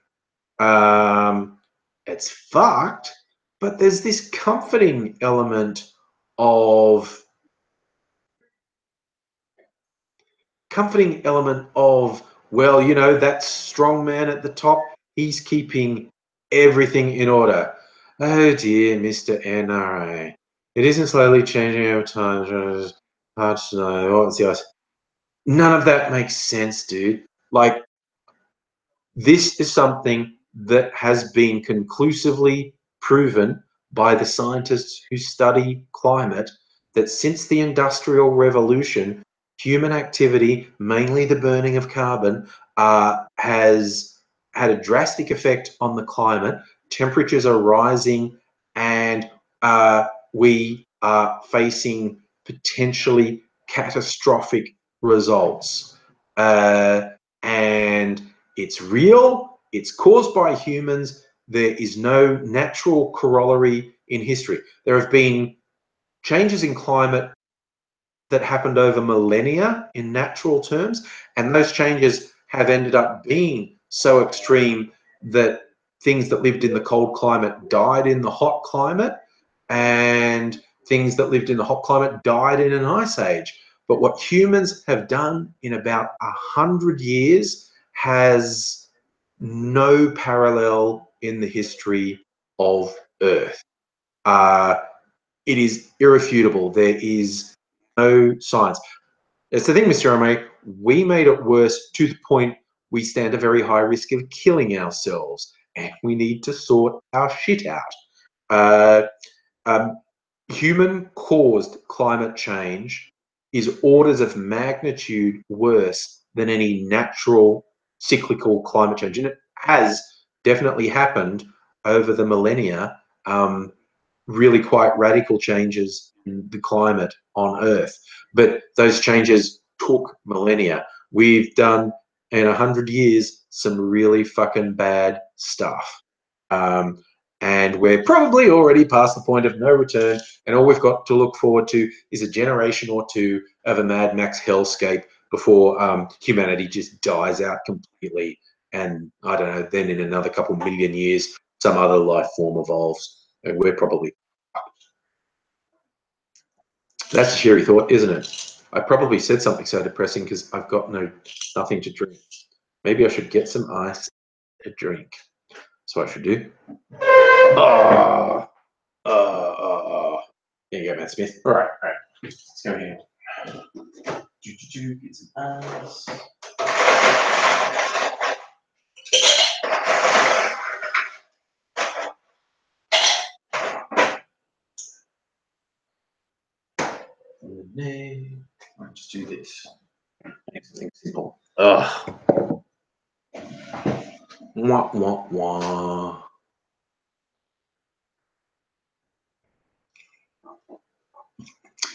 It's fucked, but there's this comforting element of well, you know, that strong man at the top, he's keeping everything in order. Oh dear, Mr. NRA. It isn't slowly changing over time. Hard to know. What's the ice? None of that makes sense, dude. Like, this is something that has been conclusively proven by the scientists who study climate, that since the Industrial Revolution, human activity, mainly the burning of carbon, has had a drastic effect on the climate. Temperatures are rising, and we are facing potentially catastrophic results. And it's real, it's caused by humans. There is no natural corollary in history. There have been changes in climate that happened over millennia in natural terms, and those changes have ended up being so extreme that things that lived in the cold climate died in the hot climate. And things that lived in the hot climate died in an ice age. But what humans have done in about 100 years has no parallel in the history of Earth. It is irrefutable. There is no science. It's the thing, Mr. M, we made it worse to the point we stand a very high risk of killing ourselves, and we need to sort our shit out. Human-caused climate change is orders of magnitude worse than any natural cyclical climate change, and it has definitely happened over the millennia. Really quite radical changes in the climate on Earth, but those changes took millennia. We've done in 100 years some really fucking bad stuff, and we're probably already past the point of no return, and all we've got to look forward to is a generation or two of a Mad Max hellscape before humanity just dies out completely, and I don't know, then in another couple million years some other life form evolves. And we're probably... That's a scary thought, isn't it? I probably said something so depressing because I've got nothing to drink. Maybe I should get some ice to drink. That's what I should do. There you go, Matt Smith. All right. Let's go here. Get some ice. I'll just do this. Make something simple. Ugh. Wah, wah, wah.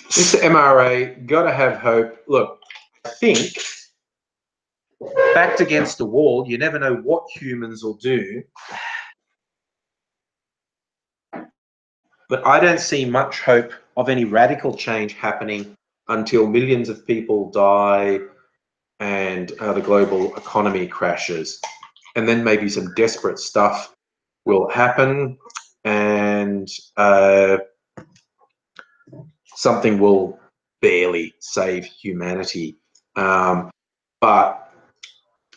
Mr. MRA, gotta have hope. Look, I think backed against the wall, you never know what humans will do. But I don't see much hope of any radical change happening until millions of people die and the global economy crashes. And then maybe some desperate stuff will happen, and something will barely save humanity. But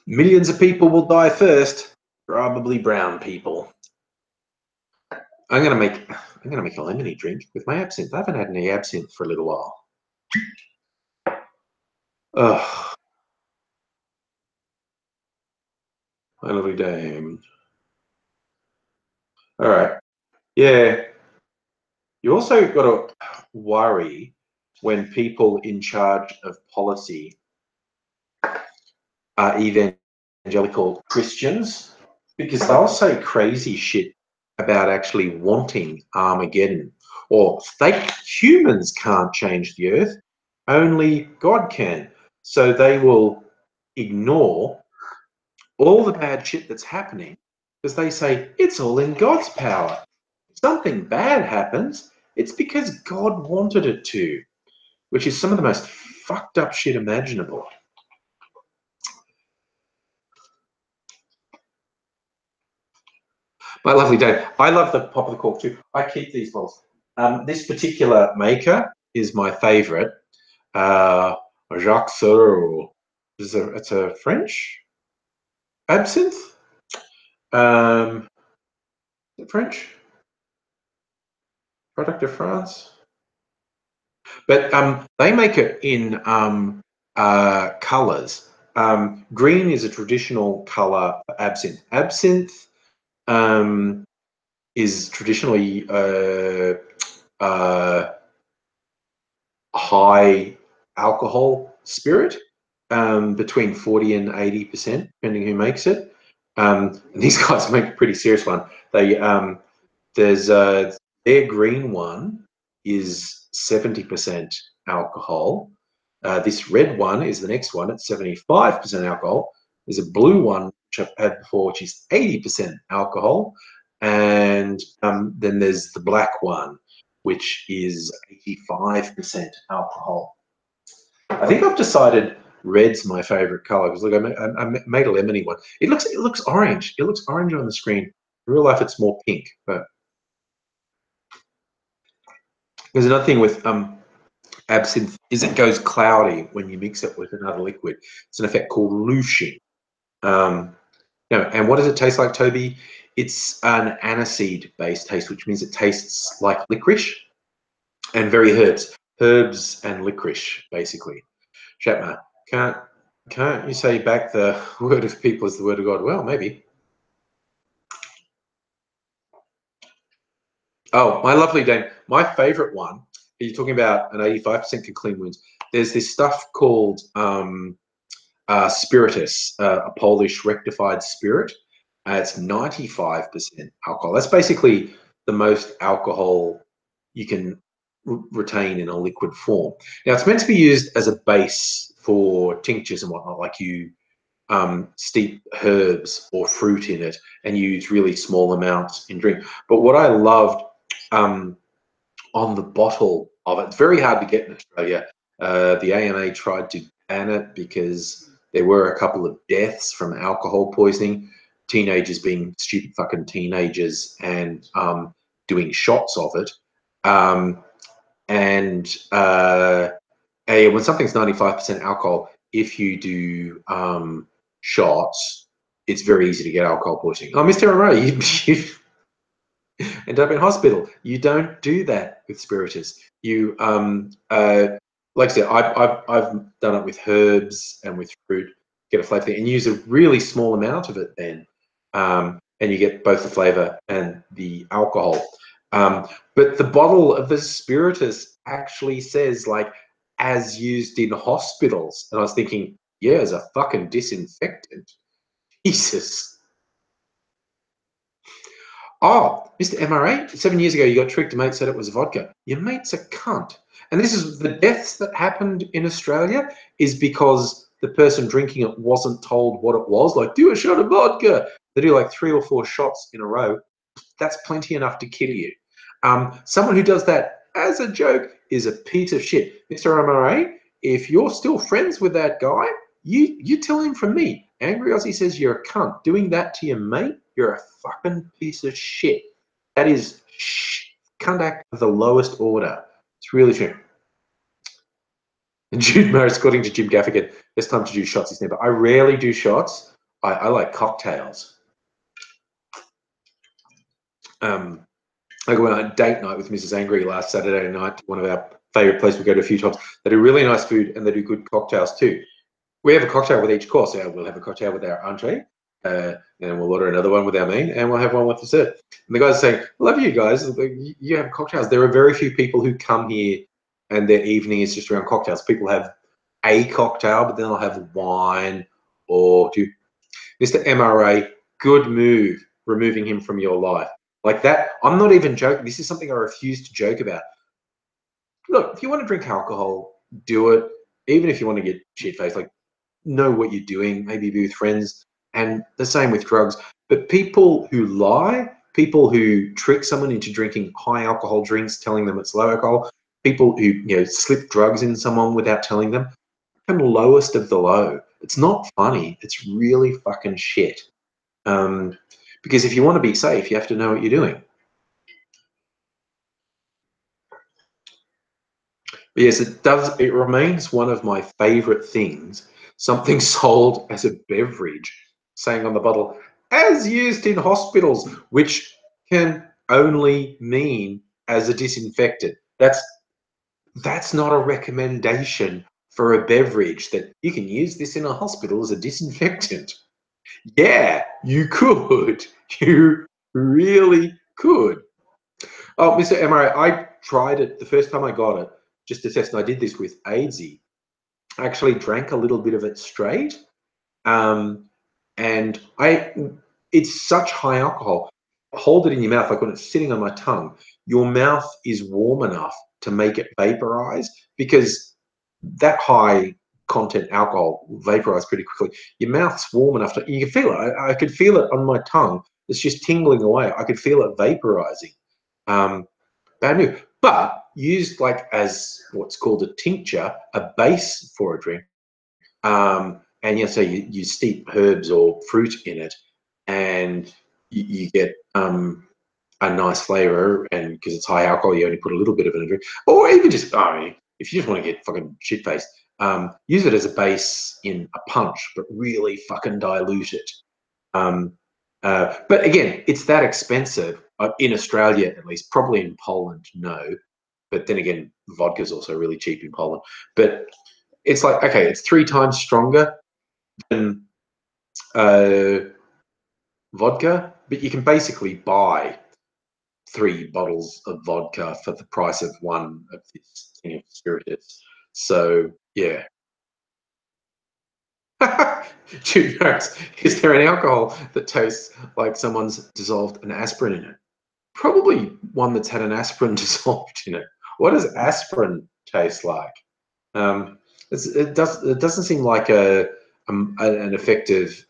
millions of people will die first, probably brown people. I'm gonna make a lemony drink with my absinthe. I haven't had any absinthe for a little while. Ugh. My lovely dame. All right. Yeah. You also got to worry when people in charge of policy are evangelical Christians, because they'll say crazy shit about actually wanting Armageddon, or humans can't change the earth, only God can. So they will ignore all the bad shit that's happening because they say it's all in God's power. If something bad happens, it's because God wanted it to, which is some of the most fucked up shit imaginable. My lovely Dave, I love the pop of the cork too. I keep these bottles. This particular maker is my favorite. Jacques Soreau. It's a French absinthe. Is it French? Product of France. But they make it in colours. Green is a traditional colour for absinthe. Absinthe is traditionally high alcohol spirit, between 40 and 80%, depending who makes it. And these guys make a pretty serious one. They their green one is 70% alcohol. This red one is the next one. It's 75% alcohol. There's a blue one, which I've had before, which is 80% alcohol. And then there's the black one, which is 85% alcohol. I think I've decided red's my favorite color because look, I made a lemony one. It looks orange. It looks orange on the screen. In real life, it's more pink, but There's another thing with absinthe is it goes cloudy when you mix it with another liquid. It's an effect called lushing. And what does it taste like, Toby? It's an aniseed-based taste, which means it tastes like licorice and very herbs and licorice, basically. Shatma, can't you say back the word of people is the word of God? Well, maybe. Oh, my lovely Dame, my favourite one. You're talking about an 85% can clean wounds. There's this stuff called spiritus, a Polish rectified spirit. It's 95% alcohol. That's basically the most alcohol you can retain in a liquid form. Now, it's meant to be used as a base for tinctures and whatnot, like you steep herbs or fruit in it and use really small amounts in drink. But what I loved on the bottle of it, it's very hard to get in Australia. The AMA tried to ban it because there were a couple of deaths from alcohol poisoning, teenagers being stupid fucking teenagers and doing shots of it. When something's 95% alcohol, if you do shots, it's very easy to get alcohol poisoning. Oh, Mr. Monroe, you end up in hospital. You don't do that with spiritus. You, like I said, I've done it with herbs and with fruit, get a flavour and use a really small amount of it then, and you get both the flavour and the alcohol. But the bottle of the spiritus actually says like, as used in hospitals. And I was thinking, yeah, as a fucking disinfectant. Jesus. Oh, Mr. MRA, 7 years ago you got tricked. A mate said it was vodka. Your mate's a cunt. And this is the deaths that happened in Australia is because the person drinking it wasn't told what it was. Like, do a shot of vodka. They do like 3 or 4 shots in a row. That's plenty enough to kill you. Someone who does that as a joke is a piece of shit. Mr. MRA, if you're still friends with that guy, you tell him from me. AngryAussie says you're a cunt. Doing that to your mate, you're a fucking piece of shit. That is cunt act of the lowest order. It's really true. And Jude Morris, according to Jim Gaffigan, best time to do shots is never. I rarely do shots. I like cocktails. I went on a date night with Mrs. Angry last Saturday night to one of our favourite places we go to a few times. They do really nice food and they do good cocktails too. We have a cocktail with each course. We'll have a cocktail with our entree, and we'll order another one with our main, and we'll have one with dessert. And the guys are saying, love you guys. You have cocktails. There are very few people who come here and their evening is just around cocktails. People have a cocktail, but then they'll have wine or two. Mr. MRA, good move, removing him from your life. Like that, I'm not even joking. This is something I refuse to joke about. Look, if you want to drink alcohol, do it. Even if you want to get shit-faced, like, know what you're doing, maybe be with friends, and the same with drugs. But people who lie, people who trick someone into drinking high alcohol drinks, telling them it's low alcohol, people who slip drugs in someone without telling them, and lowest of the low. It's not funny. It's really fucking shit. Because if you want to be safe, you have to know what you're doing. But yes, it remains one of my favorite things. Something sold as a beverage, saying on the bottle, as used in hospitals, which can only mean as a disinfectant. That's not a recommendation for a beverage that you can use this in a hospital as a disinfectant. Yeah, you could. You really could. Oh, Mr. MRA, I tried it the first time I got it just to test, and I did this with AIDSy. I actually drank a little bit of it straight, and it's such high alcohol. Hold it in your mouth, like when it's sitting on my tongue. Your mouth is warm enough to make it vaporize because that high content alcohol vaporizes pretty quickly. Your mouth's warm enough to, you can feel it. I could feel it on my tongue. It's just tingling away. I could feel it vaporizing. Bad news. But used like as what's called a tincture, a base for a drink. And so you steep herbs or fruit in it, and you get a nice flavor, and because it's high alcohol, you only put a little bit of it in a drink, or even just, I mean, if you just want to get fucking shit faced, use it as a base in a punch, but really fucking dilute it. But again, it's that expensive in Australia, at least. Probably in Poland, no. But then again, vodka is also really cheap in Poland. But it's like, okay, it's 3 times stronger than vodka, but you can basically buy 3 bottles of vodka for the price of 1 of this thing of spirits. So yeah. Two notes. Is there an alcohol that tastes like someone's dissolved an aspirin in it? Probably one that's had an aspirin dissolved in it. What does aspirin taste like? It doesn't seem like an effective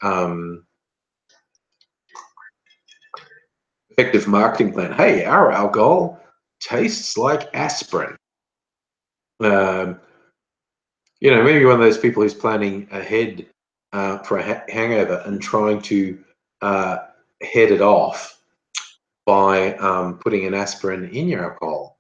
effective marketing plan. Hey, our alcohol tastes like aspirin. You know, maybe one of those people who's planning ahead for a hangover and trying to head it off by putting an aspirin in your alcohol.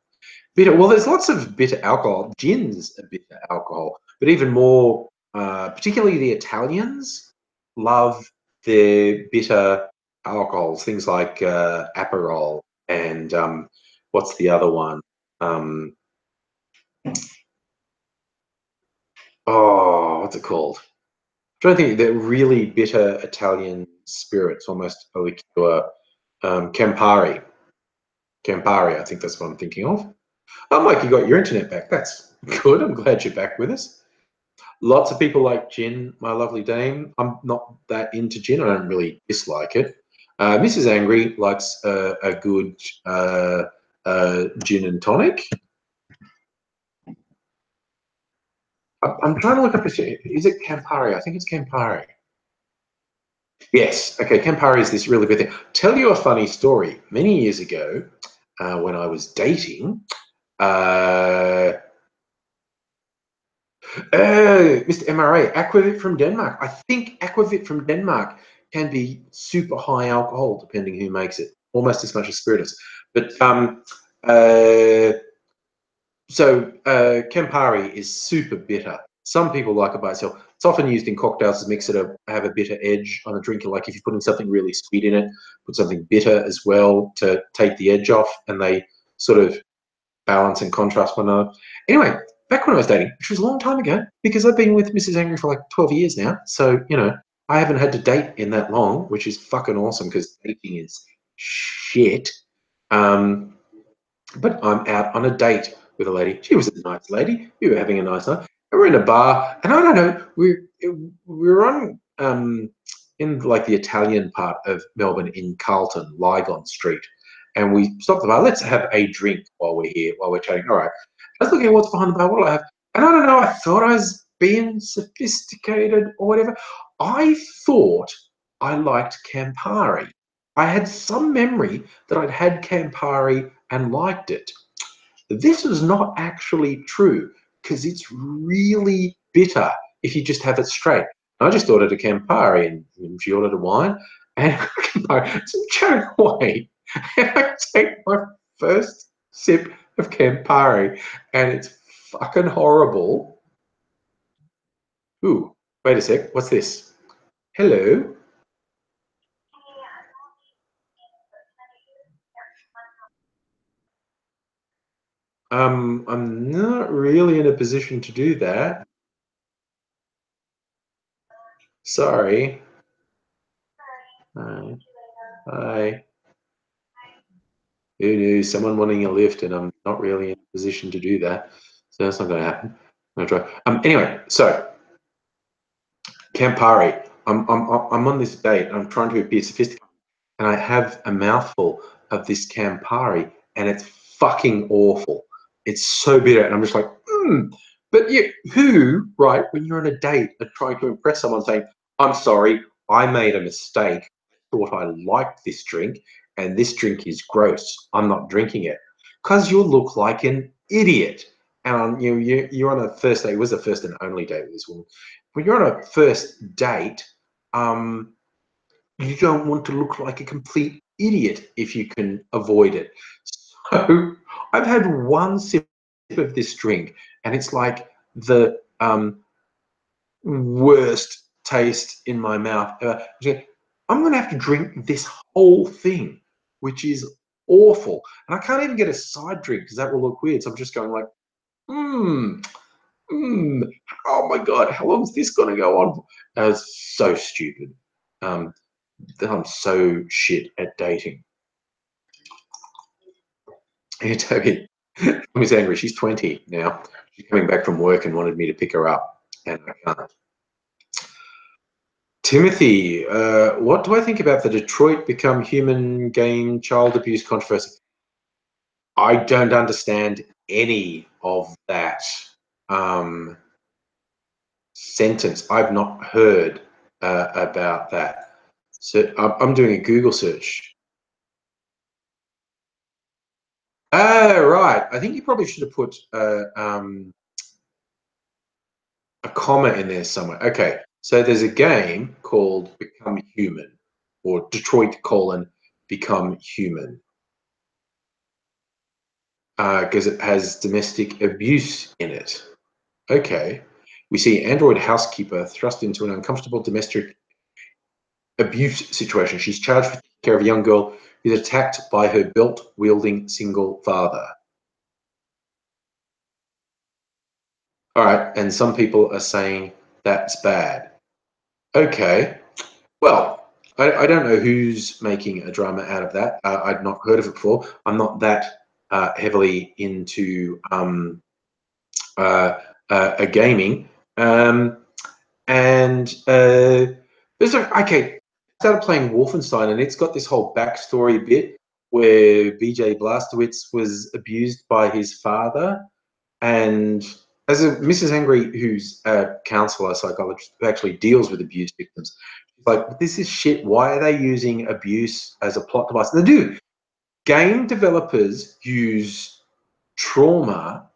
Bitter. Well, there's lots of bitter alcohol. Gin's a bitter alcohol, but even more, particularly the Italians love their bitter alcohols. Things like Aperol and what's the other one? Oh, what's it called? I'm trying to think. They're really bitter Italian spirits, almost a liqueur. Campari. Campari, I think that's what I'm thinking of. Oh, Mike, you got your internet back. That's good. I'm glad you're back with us. Lots of people like gin, my lovely dame. I'm not that into gin. I don't really dislike it. Mrs. Angry likes a good gin and tonic. I'm trying to look up. Is it Campari? I think it's Campari. Yes. Okay. Campari is this really good thing. Tell you a funny story. Many years ago, when I was dating, Mr. MRA, Aquavit from Denmark. I think Aquavit from Denmark can be super high alcohol, depending who makes it, almost as much as spiritus. But Campari is super bitter. Some people like it by itself. It's often used in cocktails to mix it up, have a bitter edge on a drink. Like if you're putting something really sweet in it, put something bitter as well to take the edge off, and they sort of balance and contrast one another. Anyway, back when I was dating, which was a long time ago, because I've been with Mrs. Angry for like 12 years now. So, you know, I haven't had to date in that long, which is fucking awesome because dating is shit. But I'm out on a date with a lady. She was a nice lady. We were having a nice night. And we're in a bar, and I don't know, we're on in like the Italian part of Melbourne in Carlton, Lygon Street. And we stopped the bar. Let's have a drink while we're here, while we're chatting. All right. I was looking at what's behind the bar. What do I have? And I don't know. I thought I was being sophisticated or whatever. I thought I liked Campari. I had some memory that I'd had Campari and liked it. This is not actually true because it's really bitter if you just have it straight. I just ordered a Campari and she ordered a wine and Campari. So I'm chatting away and I take my first sip of Campari and it's fucking horrible. Ooh, wait a sec. What's this? Hello. I'm not really in a position to do that. Sorry. Hi. Who knew? Someone wanting a lift, and I'm not really in a position to do that. So that's not going to happen. I'm going to try. Anyway, so Campari. I'm on this date. I'm trying to appear sophisticated, and I have a mouthful of this Campari, and it's fucking awful. It's so bitter, and I'm just like, But who, right, when you're on a date and trying to impress someone, saying, "I'm sorry, I made a mistake. I thought I liked this drink, and this drink is gross. I'm not drinking it," because you'll look like an idiot. And you're on a first date. It was the first and only date with this woman. When you're on a first date, you don't want to look like a complete idiot if you can avoid it. So I've had one sip of this drink, and it's like the worst taste in my mouth ever. I'm going to have to drink this whole thing, which is awful. And I can't even get a side drink because that will look weird. So I'm just going like, oh my God, how long is this going to go on? That was so stupid. I'm so shit at dating. Yeah, Toby, Miss Angry, she's 20 now. She's coming back from work and wanted me to pick her up, and I can't. Timothy, what do I think about the Detroit Become Human game child abuse controversy? I don't understand any of that sentence. I've not heard about that. So I'm doing a Google search. Right. I think you probably should have put a comma in there somewhere. Okay. So there's a game called Become Human, or Detroit Become Human, because it has domestic abuse in it. Okay. We see Android housekeeper thrust into an uncomfortable domestic abuse situation. She's charged with taking care of a young girl who's attacked by her belt-wielding single father. All right, and some people are saying that's bad. Okay, well, I don't know who's making a drama out of that. I'd not heard of it before. I'm not that heavily into gaming. And there's like, okay, I started playing Wolfenstein, and it's got this whole backstory bit where BJ Blazkowicz was abused by his father. And as a Mrs. Angry, who's a counselor, psychologist who actually deals with abuse victims, she's like, this is shit. Why are they using abuse as a plot device? They do. Game developers use trauma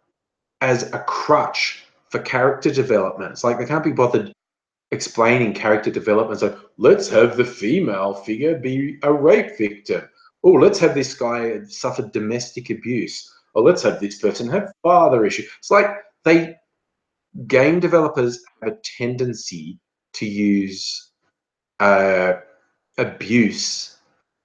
as a crutch for character development. It's like they can't be bothered explaining character development. So let's have the female figure be a rape victim. Oh, let's have this guy suffer domestic abuse. Or let's have this person have father issue. It's like game developers have a tendency to use abuse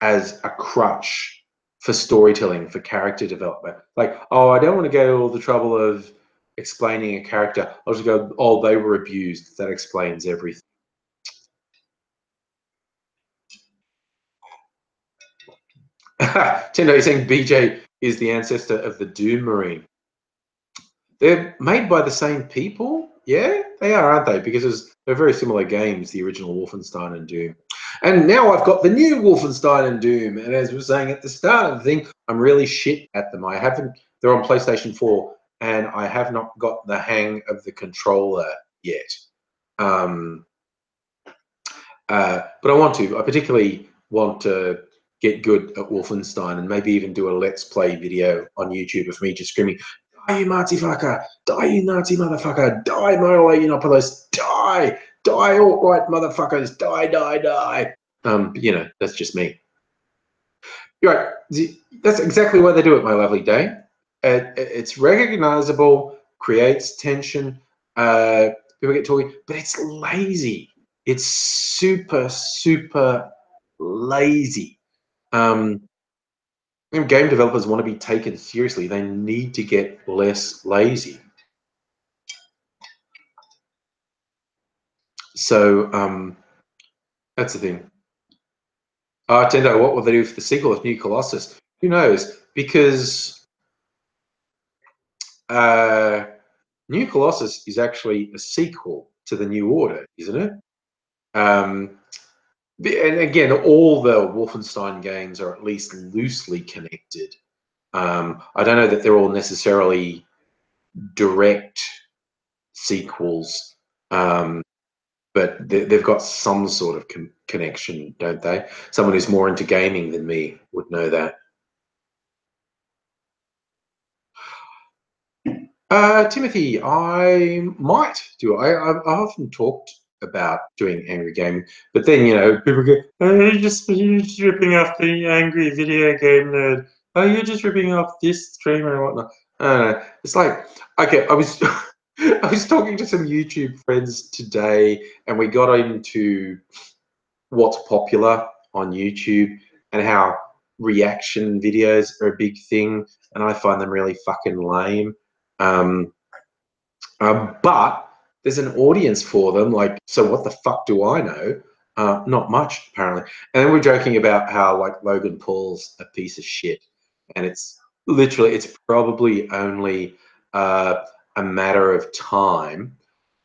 as a crutch for storytelling, for character development. Like, oh, I don't want to go to all the trouble of explaining a character. I'll just go, oh, they were abused. That explains everything. Tendo, you're saying BJ is the ancestor of the Doom Marine. They're made by the same people? Yeah, they are, aren't they? Because they're very similar games, the original Wolfenstein and Doom. And now I've got the new Wolfenstein and Doom. And as we were saying at the start of the thing, I'm really shit at them. They're on PlayStation 4, and I have not got the hang of the controller yet. But I want to. I particularly want to get good at Wolfenstein, and maybe even do a Let's Play video on YouTube of me just screaming, die, you Nazi fucker! Die, you Nazi motherfucker! Die, Monopolis! Die! Die, alt-right motherfuckers! Die, die, die! You know, that's just me. You're right. That's exactly what they do at My Lovely Day. It's recognizable, creates tension, people get talking, but it's lazy. It's super, super lazy. Game developers want to be taken seriously. They need to get less lazy. So that's the thing. Tendo, what will they do for the sequel of New Colossus? Who knows? Because New Colossus is actually a sequel to the New Order, isn't it? And again, all the Wolfenstein games are at least loosely connected. I don't know that they're all necessarily direct sequels, but they've got some sort of connection, don't they? Someone who's more into gaming than me would know that. Timothy, I might do it. I've often talked about doing angry gaming. But then, you know, people go, "Oh, you're just ripping off the angry video game nerd. Oh, you're just ripping off this streamer and whatnot." I don't know. It's like, okay, I was I was talking to some YouTube friends today, and we got into what's popular on YouTube and how reaction videos are a big thing, and I find them really fucking lame. But there's an audience for them. Like, so what the fuck do I know? Not much, apparently. And then we're joking about how like Logan Paul's a piece of shit, and it's literally, it's probably only a matter of time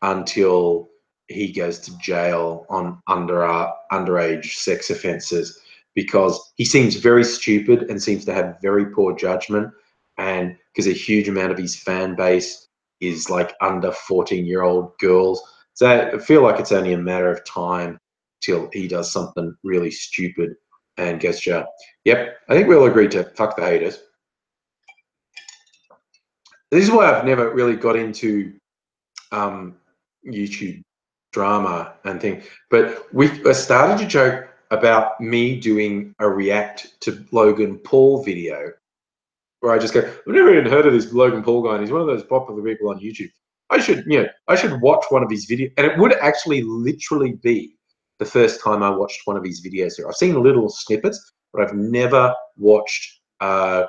until he goes to jail on underage sex offences, because he seems very stupid and seems to have very poor judgment, and because a huge amount of his fan base is like under 14-year-old girls. So I feel like it's only a matter of time till he does something really stupid and goes to jail. Yep, I think we all agree to fuck the haters. This is why I've never really got into YouTube drama and things. But we started to joke about me doing a react to Logan Paul video, where I just go, I've never even heard of this Logan Paul guy, and he's one of those popular people on YouTube. I should, you know, I should watch one of his videos, and it would actually literally be the first time I watched one of his videos. I've seen little snippets, but I've never watched one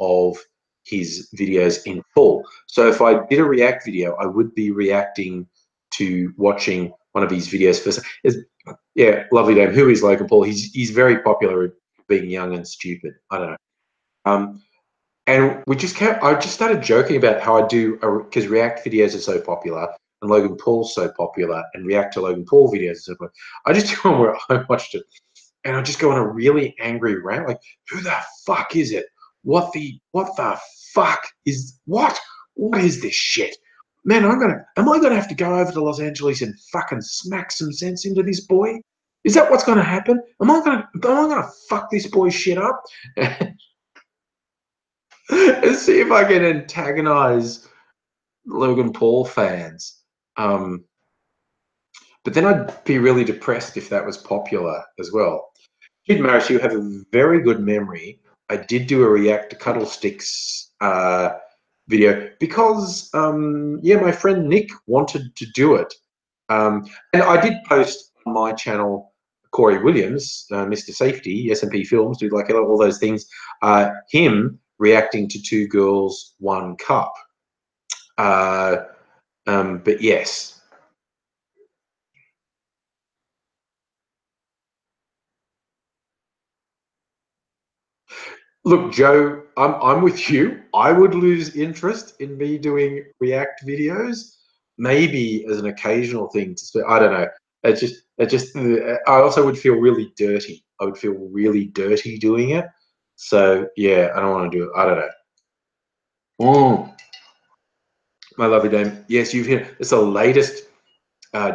of his videos in full. So if I did a react video, I would be reacting to watching one of his videos first. Yeah, lovely name. Who is Logan Paul? He's very popular at being young and stupid. I don't know. And we just kept, I just started joking about how I do, because React videos are so popular and Logan Paul's so popular, and React to Logan Paul videos are so popular. I just go on where I watched it, and I just go on a really angry rant, like, who the fuck is it? What the fuck is, what is this shit? Man, am I gonna have to go over to Los Angeles and fucking smack some sense into this boy? Is that what's gonna happen? Am I gonna fuck this boy's shit up? And see if I can antagonize Logan Paul fans. But then I'd be really depressed if that was popular as well. Kid Maris, you have a very good memory. I did do a react to Cuddle Sticks video because, yeah, my friend Nick wanted to do it. And I did post on my channel, Corey Williams, Mr. Safety, SMP Films, do like all those things, him reacting to Two Girls, One Cup. But yes. Look, Joe, I'm with you. I would lose interest in me doing React videos, maybe as an occasional thing. I don't know. I also would feel really dirty. I would feel really dirty doing it. So yeah, I don't want to do it. I don't know. My lovely dame. Yes, you've hit. It's the latest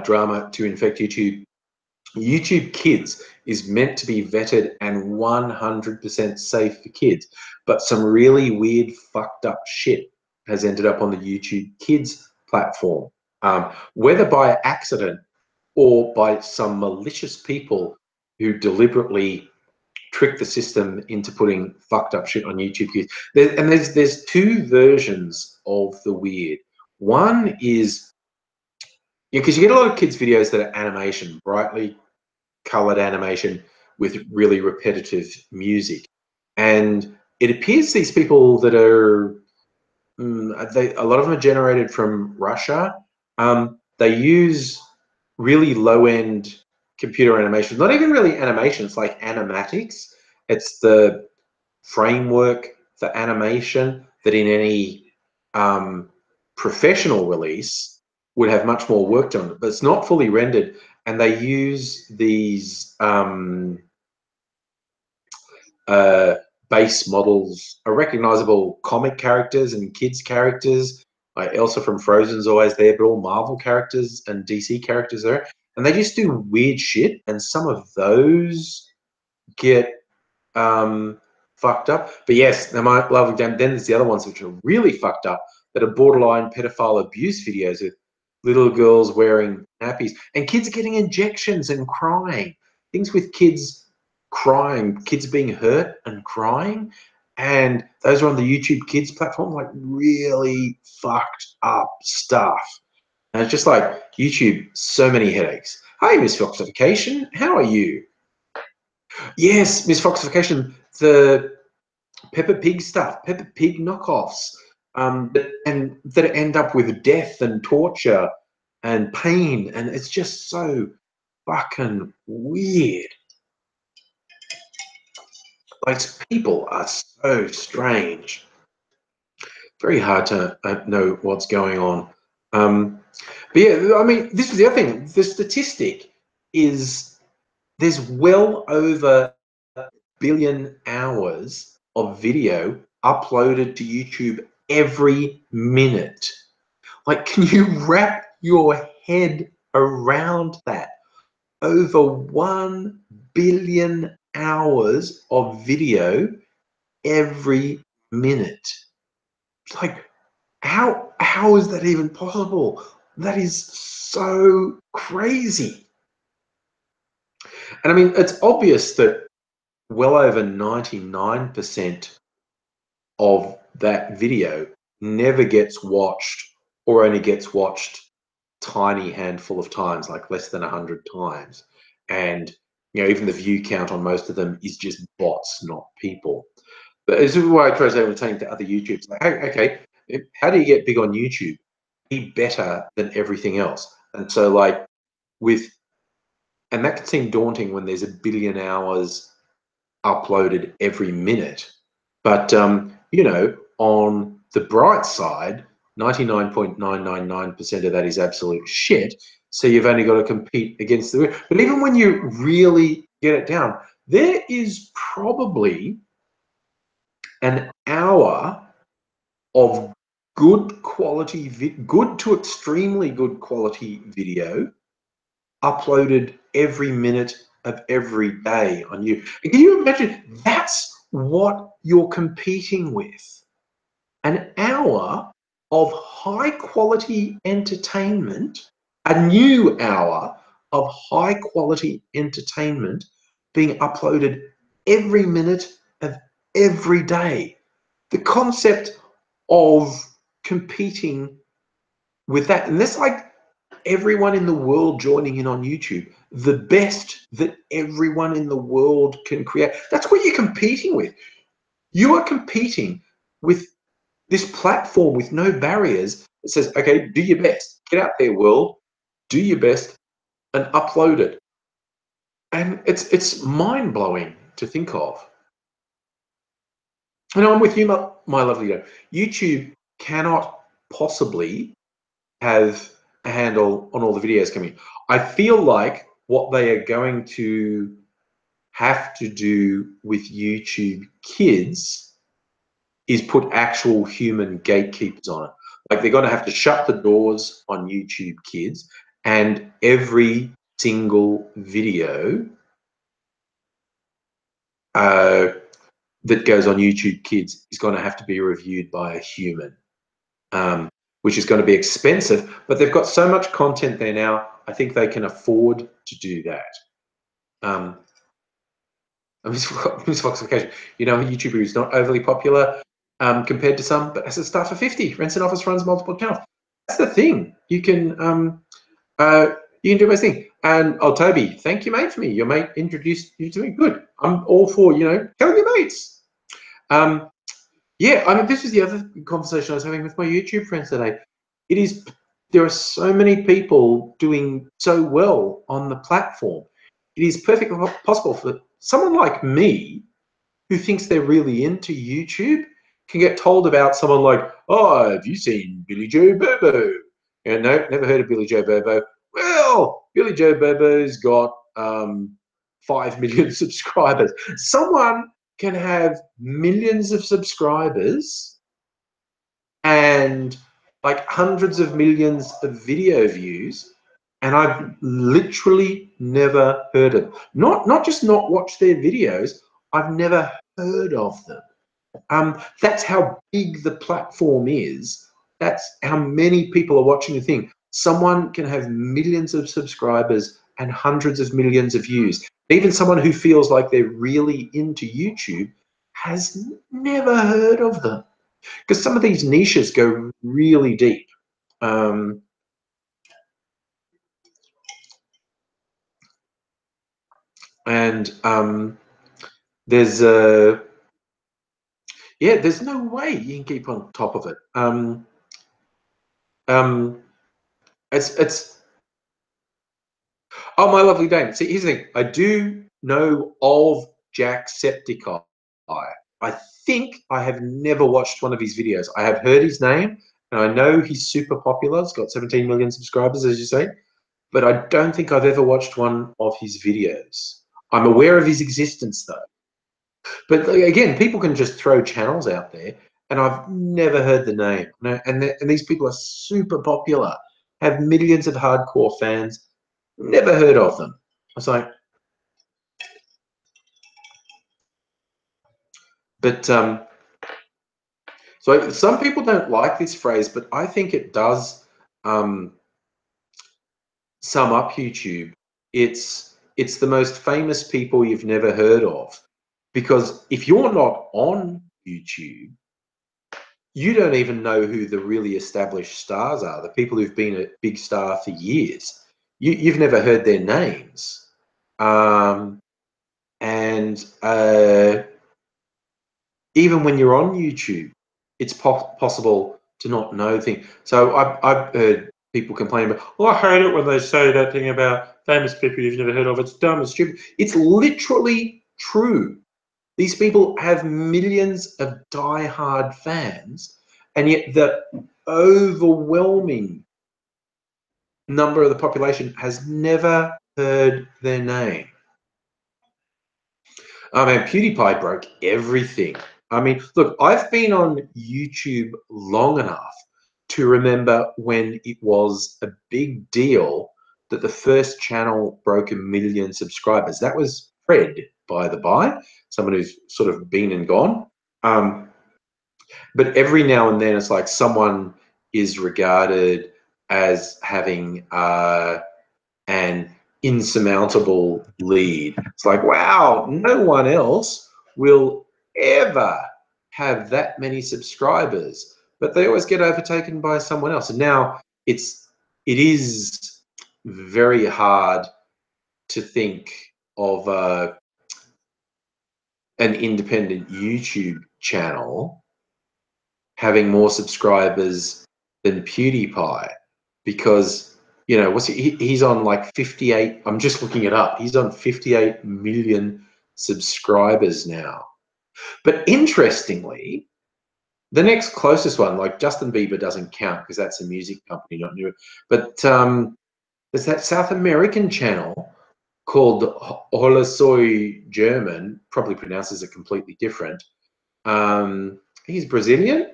drama to infect YouTube. YouTube Kids is meant to be vetted and 100% safe for kids, but some really weird, fucked up shit has ended up on the YouTube Kids platform, whether by accident or by some malicious people who deliberately trick the system into putting fucked up shit on YouTube Kids. There's two versions of the weird. One is, yeah, because you get a lot of kids videos that are animation, brightly colored animation with really repetitive music, and it appears these people that are a lot of them are generated from Russia. They use really low-end computer animation, not even really animation, it's like animatics. It's the framework for animation that in any professional release would have much more work done, but it's not fully rendered. And they use these base models, are recognizable comic characters and kids characters. Like Elsa from Frozen's always there, but all Marvel characters and DC characters there. And they just do weird shit, and some of those get fucked up. But yes, they might love them. Then there's the other ones which are really fucked up, that are borderline pedophile abuse videos with little girls wearing nappies, and kids are getting injections and crying. Things with kids crying, kids being hurt and crying, and those are on the YouTube Kids platform, like really fucked up stuff. And it's just like YouTube, so many headaches. Hi, Miss Foxification, how are you? Yes, Miss Foxification, the Peppa Pig stuff, Peppa Pig knockoffs, that end up with death and torture and pain, and it's just so fucking weird. Like, people are so strange. Very hard to know what's going on. But yeah, I mean, this is the other thing. The statistic is there's well over a billion hours of video uploaded to YouTube every minute. Like, can you wrap your head around that? Over 1 billion hours of video every minute. It's like, how is that even possible? That is so crazy. And I mean, it's obvious that well over 99% of that video never gets watched, or only gets watched tiny handful of times, like less than 100 times. And even the view count on most of them is just bots, not people. But this is why I try to say to other YouTubers, like, hey, okay, how do you get big on YouTube? Be better than everything else. And so, like, and that can seem daunting when there's 1 billion hours uploaded every minute. But, on the bright side, 99.999% of that is absolute shit. So you've only got to compete against the. But even when you really get it down, there is probably an hour of good quality, good to extremely good quality video uploaded every minute of every day on you. And can you imagine that's what you're competing with? An hour of high quality entertainment, a new hour of high quality entertainment being uploaded every minute of every day. The concept of competing with that, and that's like everyone in the world joining in on YouTube, the best that everyone in the world can create. That's what you're competing with. You are competing with this platform with no barriers that says, okay, do your best, get out there, world, do your best and upload it. And it's mind-blowing to think of. And I'm with you, my lovely girl. YouTube cannot possibly have a handle on all the videos coming. I feel like what they are going to have to do with YouTube Kids is put actual human gatekeepers on it. Like, they're going to have to shut the doors on YouTube Kids, and every single video that goes on YouTube Kids is going to have to be reviewed by a human. Which is going to be expensive, but they've got so much content there now, I think they can afford to do that. Miss Foxification, a YouTuber who's not overly popular compared to some, but has a staff of 50, rents an office, runs multiple channels. That's the thing. You can do my thing. And Toby, thank you, mate, for me. Your mate introduced you to me. Good. I'm all for, telling your mates. Yeah, I mean, this is the other conversation I was having with my YouTube friends today. There are so many people doing so well on the platform. It is perfectly possible for someone like me, who thinks they're really into YouTube, can get told about someone like, oh, have you seen Billy Joe Bobo? No, never heard of Billy Joe Bobo. Well, Billy Joe Bobo's got 5 million subscribers. Someone can have millions of subscribers and like hundreds of millions of video views, and I've literally never heard of them. Not just not watched their videos, I've never heard of them. That's how big the platform is. That's how many people are watching the thing. someone can have millions of subscribers and hundreds of millions of views. Even someone who feels like they're really into YouTube has never heard of them, because some of these niches go really deep. There's there's no way you can keep on top of it. It's oh, my lovely dame. See, here's the thing. I do know of Jacksepticeye. I think I have never watched one of his videos. I have heard his name, and I know he's super popular. He's got 17 million subscribers, as you say, but I don't think I've ever watched one of his videos. I'm aware of his existence, though. But again, people can just throw channels out there, and I've never heard the name. And these people are super popular, have millions of hardcore fans. Never heard of them. I was like, but so some people don't like this phrase, but I think it does sum up YouTube. It's the most famous people you've never heard of, because if you're not on YouTube, you don't even know who the really established stars are, the people who've been a big star for years. You've never heard their names. Even when you're on YouTube, it's possible to not know things. So I've heard people complain about, oh, I hate it when they say that thing about famous people you've never heard of. It's dumb, it's stupid. It's literally true. These people have millions of die-hard fans, and yet the overwhelming number of the population has never heard their name. I mean, PewDiePie broke everything. I mean, look, I've been on YouTube long enough to remember when it was a big deal that the first channel broke 1 million subscribers. That was Fred, by the by, someone who's sort of been and gone. But every now and then it's like someone is regarded as having an insurmountable lead. It's like, wow, no one else will ever have that many subscribers, but they always get overtaken by someone else. And now it is very hard to think of an independent YouTube channel having more subscribers than PewDiePie, because what's he's on like 58. I'm just looking it up. He's on 58 million subscribers now. But interestingly, the next closest one, like Justin Bieber, doesn't count because that's a music company, not new. But there's that South American channel called Hola Soy German, probably pronounces it completely different. He's Brazilian.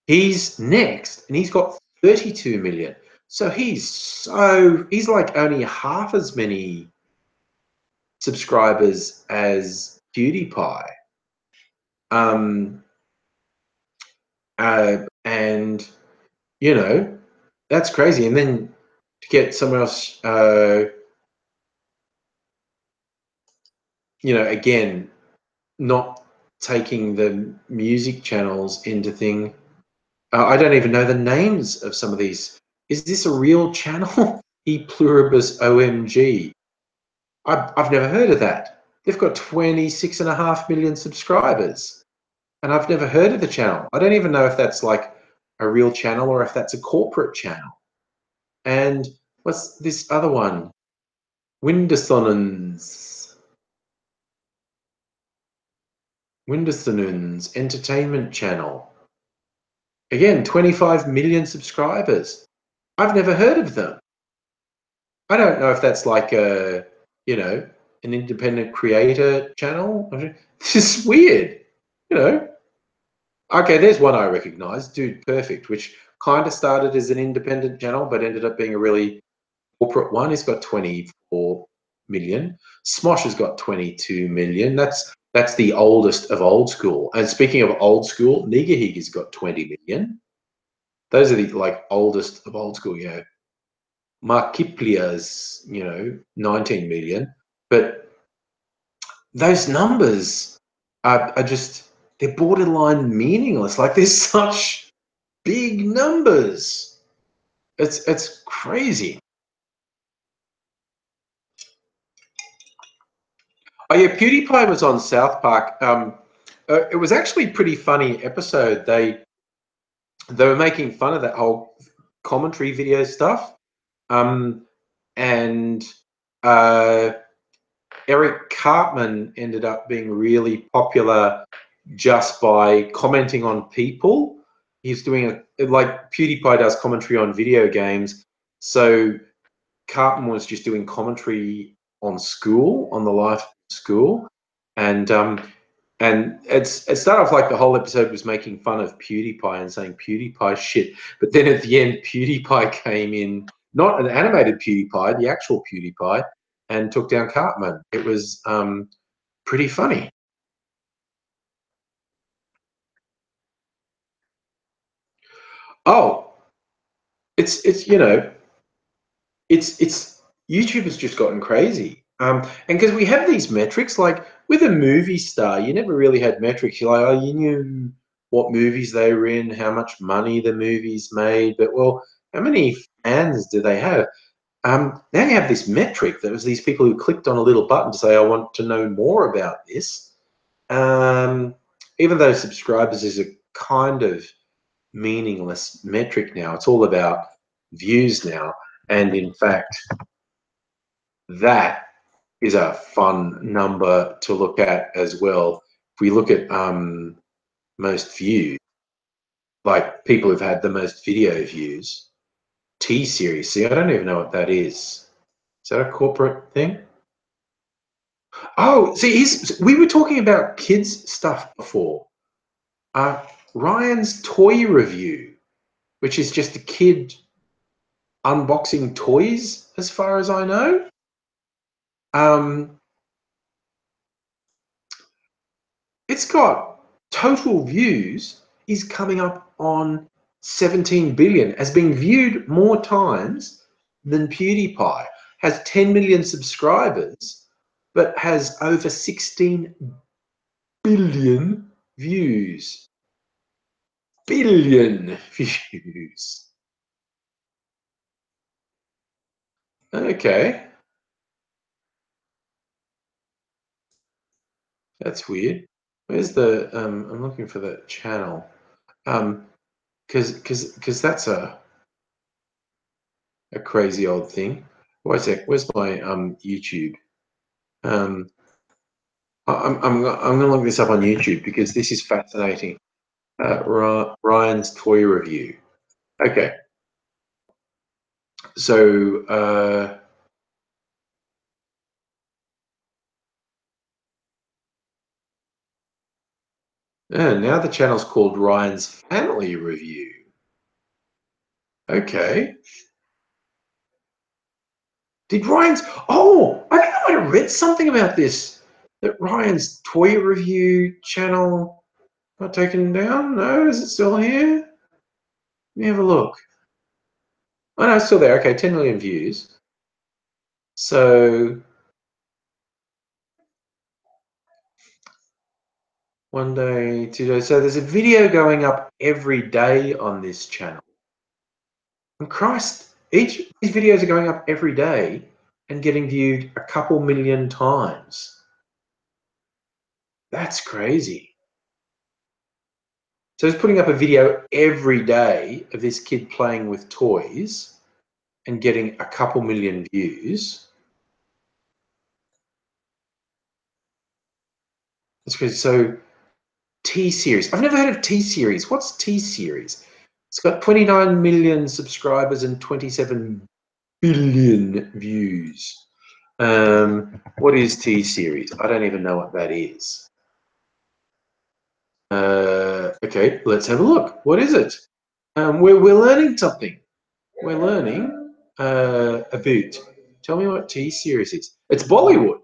He's next, and he's got 32 million. So he's like only half as many subscribers as PewDiePie. And that's crazy. And then to get someone else, again, not taking the music channels into thing. I don't even know the names of some of these. Is this a real channel? E pluribus OMG. I've never heard of that. They've got 26.5 million subscribers, and I've never heard of the channel. I don't even know if that's like a real channel or if that's a corporate channel. And what's this other one? Windersonen's Entertainment Channel. Again, 25 million subscribers. I've never heard of them. I don't know if that's like an independent creator channel. This is weird, Okay, there's one I recognize, Dude Perfect, which kind of started as an independent channel, but ended up being a really corporate one. He's got 24 million. Smosh has got 22 million. That's the oldest of old school. And speaking of old school, Nigahig has got 20 million. those are the like oldest of old school. You know, Markiplia's 19 million, but those numbers are just, they're borderline meaningless. Like there's such big numbers. It's crazy. Oh yeah, PewDiePie was on South Park. It was actually a pretty funny episode. They were making fun of that whole commentary video stuff, and Eric Cartman ended up being really popular just by commenting on people. He's doing like PewDiePie does commentary on video games, so Cartman was just doing commentary on school, on the life of school, and it started off like the whole episode was making fun of PewDiePie and saying PewDiePie shit, but then at the end PewDiePie came in, not an animated PewDiePie, the actual PewDiePie, and took down Cartman. It was pretty funny. Oh, it's YouTube has just gotten crazy. And because we have these metrics, like with a movie star, you never really had metrics. You're like, oh, you knew what movies they were in, how much money the movies made, but well, how many fans do they have? Now you have this metric. There was these people who clicked on a little button to say, I want to know more about this. Even though subscribers is a kind of meaningless metric now, it's all about views now. And in fact, that is a fun number to look at as well. If we look at most views, like people who've had the most video views, T-Series. See, I don't even know what that is. Is that a corporate thing? Oh, see, we were talking about kids stuff before. Ryan's toy review, which is just a kid unboxing toys, as far as I know. It's got total views is coming up on 17 billion, has been viewed more times than PewDiePie, has 10 million subscribers, but has over 16 billion views. Billion views. Okay. That's weird. Where's the I'm looking for the channel. Because that's a crazy old thing. Wait a sec, where's my YouTube? I'm gonna look this up on YouTube because this is fascinating. Ryan's toy review. Okay. So now the channel's called Ryan's Family Review. Okay. Did Ryan's... Oh, I think I might have read something about this. That Ryan's toy review channel got taken down? No, is it still here? Let me have a look. Oh, no, it's still there. Okay, 10 million views. So one day, 2 days. So there's a video going up every day on this channel. And Christ, each of these videos are going up every day and getting viewed a couple million times. That's crazy. So he's putting up a video every day of this kid playing with toys and getting a couple million views. That's crazy. So T-Series. I've never heard of T-Series. What's T-Series? It's got 29 million subscribers and 27 billion views. What is T-Series? I don't even know what that is. Okay, let's have a look. What is it? We're learning something. We're learning a bit. Tell me what T-Series is. It's Bollywood.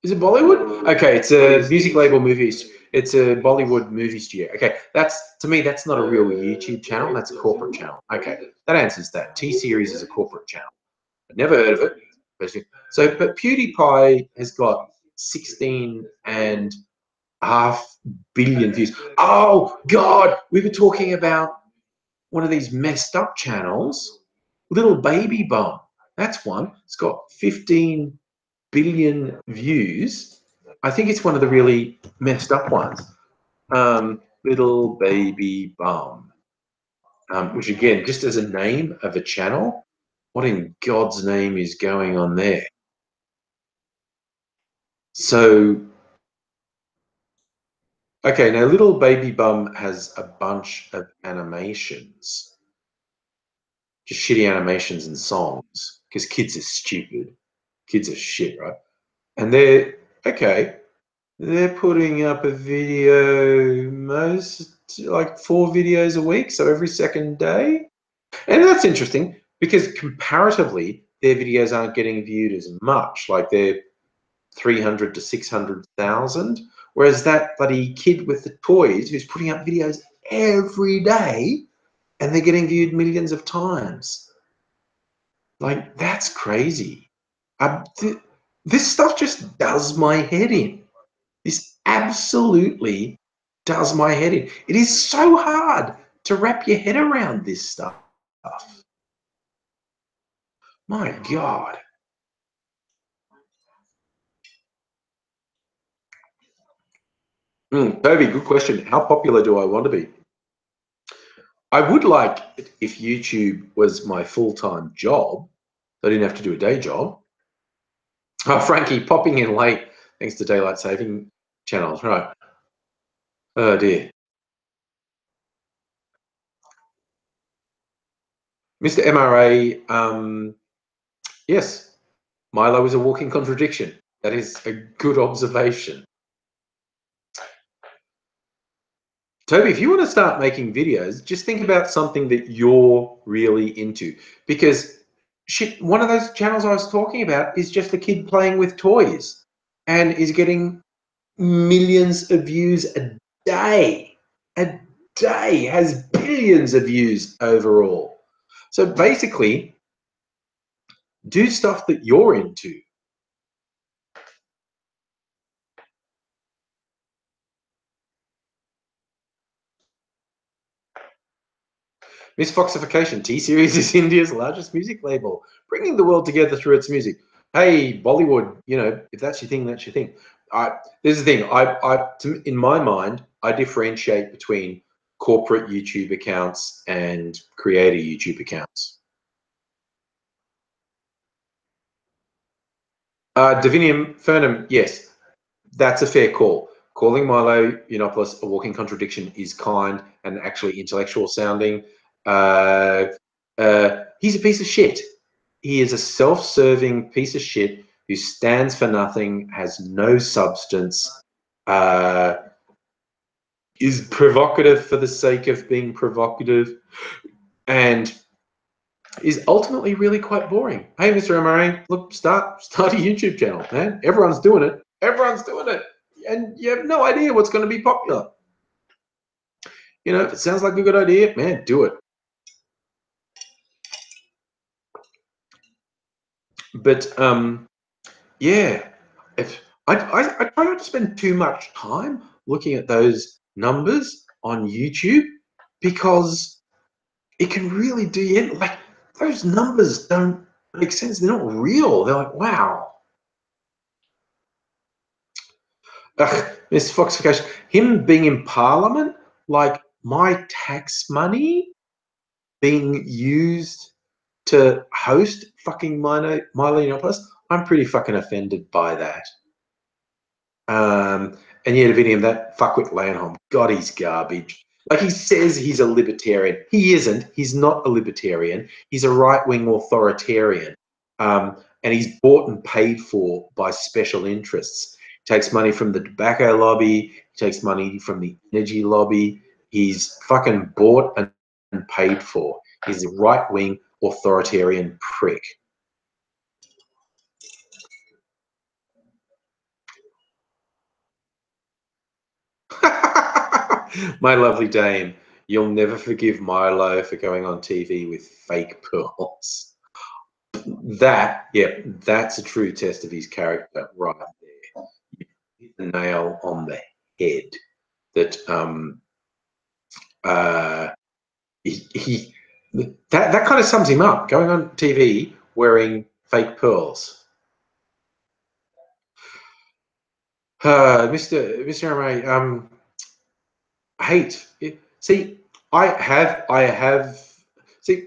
Is it Bollywood? Okay, it's a music label movies. It's a Bollywood movie studio. Okay, that's, to me, that's not a real YouTube channel. That's a corporate channel. Okay, that answers that. T-Series is a corporate channel. I've never heard of it. But PewDiePie has got 16.5 billion views. Oh God, we were talking about one of these messed up channels, Little Baby Bum. That's one. It's got 15 billion views. I think it's one of the really messed up ones. Little Baby Bum, which again, just as a name of a channel, what in God's name is going on there? So, okay, now Little Baby Bum has a bunch of animations, just shitty animations and songs, because kids are stupid. Kids are shit, right? And they're, okay, they're putting up a video like 4 videos a week, so every second day. And that's interesting because comparatively, their videos aren't getting viewed as much. Like they're 300 to 600,000, whereas that bloody kid with the toys who's putting up videos every day and they're getting viewed millions of times. Like, that's crazy. This stuff just does my head in. This absolutely does my head in. It is so hard to wrap your head around this stuff. My God. Toby, good question. How popular do I want to be? I would like it if YouTube was my full-time job. I didn't have to do a day job. Oh, Frankie, popping in late thanks to daylight saving channels. Right. Oh, dear. Mr. MRA, yes, Milo is a walking contradiction. That is a good observation. Toby, if you want to start making videos, just think about something that you're really into. Because shit, one of those channels I was talking about is just a kid playing with toys and is getting millions of views a day. A day has billions of views overall. So basically, do stuff that you're into. Miss Foxification, T-Series is India's largest music label, bringing the world together through its music. Hey, Bollywood, you know, if that's your thing, that's your thing. This is the thing. In my mind, I differentiate between corporate YouTube accounts and creator YouTube accounts. Divinium Fernum, yes, that's a fair call. Calling Milo Yiannopoulos a walking contradiction is kind and actually intellectual sounding. He's a piece of shit. He is a self-serving piece of shit who stands for nothing, has no substance, is provocative for the sake of being provocative, and is ultimately really quite boring. Hey, Mr. MRA, look, start a YouTube channel, man. Everyone's doing it. Everyone's doing it. And you have no idea what's going to be popular. You know, if it sounds like a good idea, man, do it. But yeah, if I try not to spend too much time looking at those numbers on YouTube because it can really do you in. Like, those numbers don't make sense. They're not real. They're like, wow. Mr. Foxification, him being in Parliament, like my tax money being used to host fucking Milo Yiannopoulos, I'm pretty fucking offended by that. And yet, Davinium, that fuckwit Lanholm, God, he's garbage. Like, he says he's a libertarian. He isn't. He's not a libertarian. He's a right-wing authoritarian. And he's bought and paid for by special interests. He takes money from the tobacco lobby. He takes money from the energy lobby. He's fucking bought and paid for. He's a right-wing authoritarian prick. My lovely dame, you'll never forgive Milo for going on TV with fake pearls. That, yeah, that's a true test of his character right there. You hit the nail on the head. That he that kind of sums him up. Going on TV wearing fake pearls. Mr. MA, hate. See, I have. See,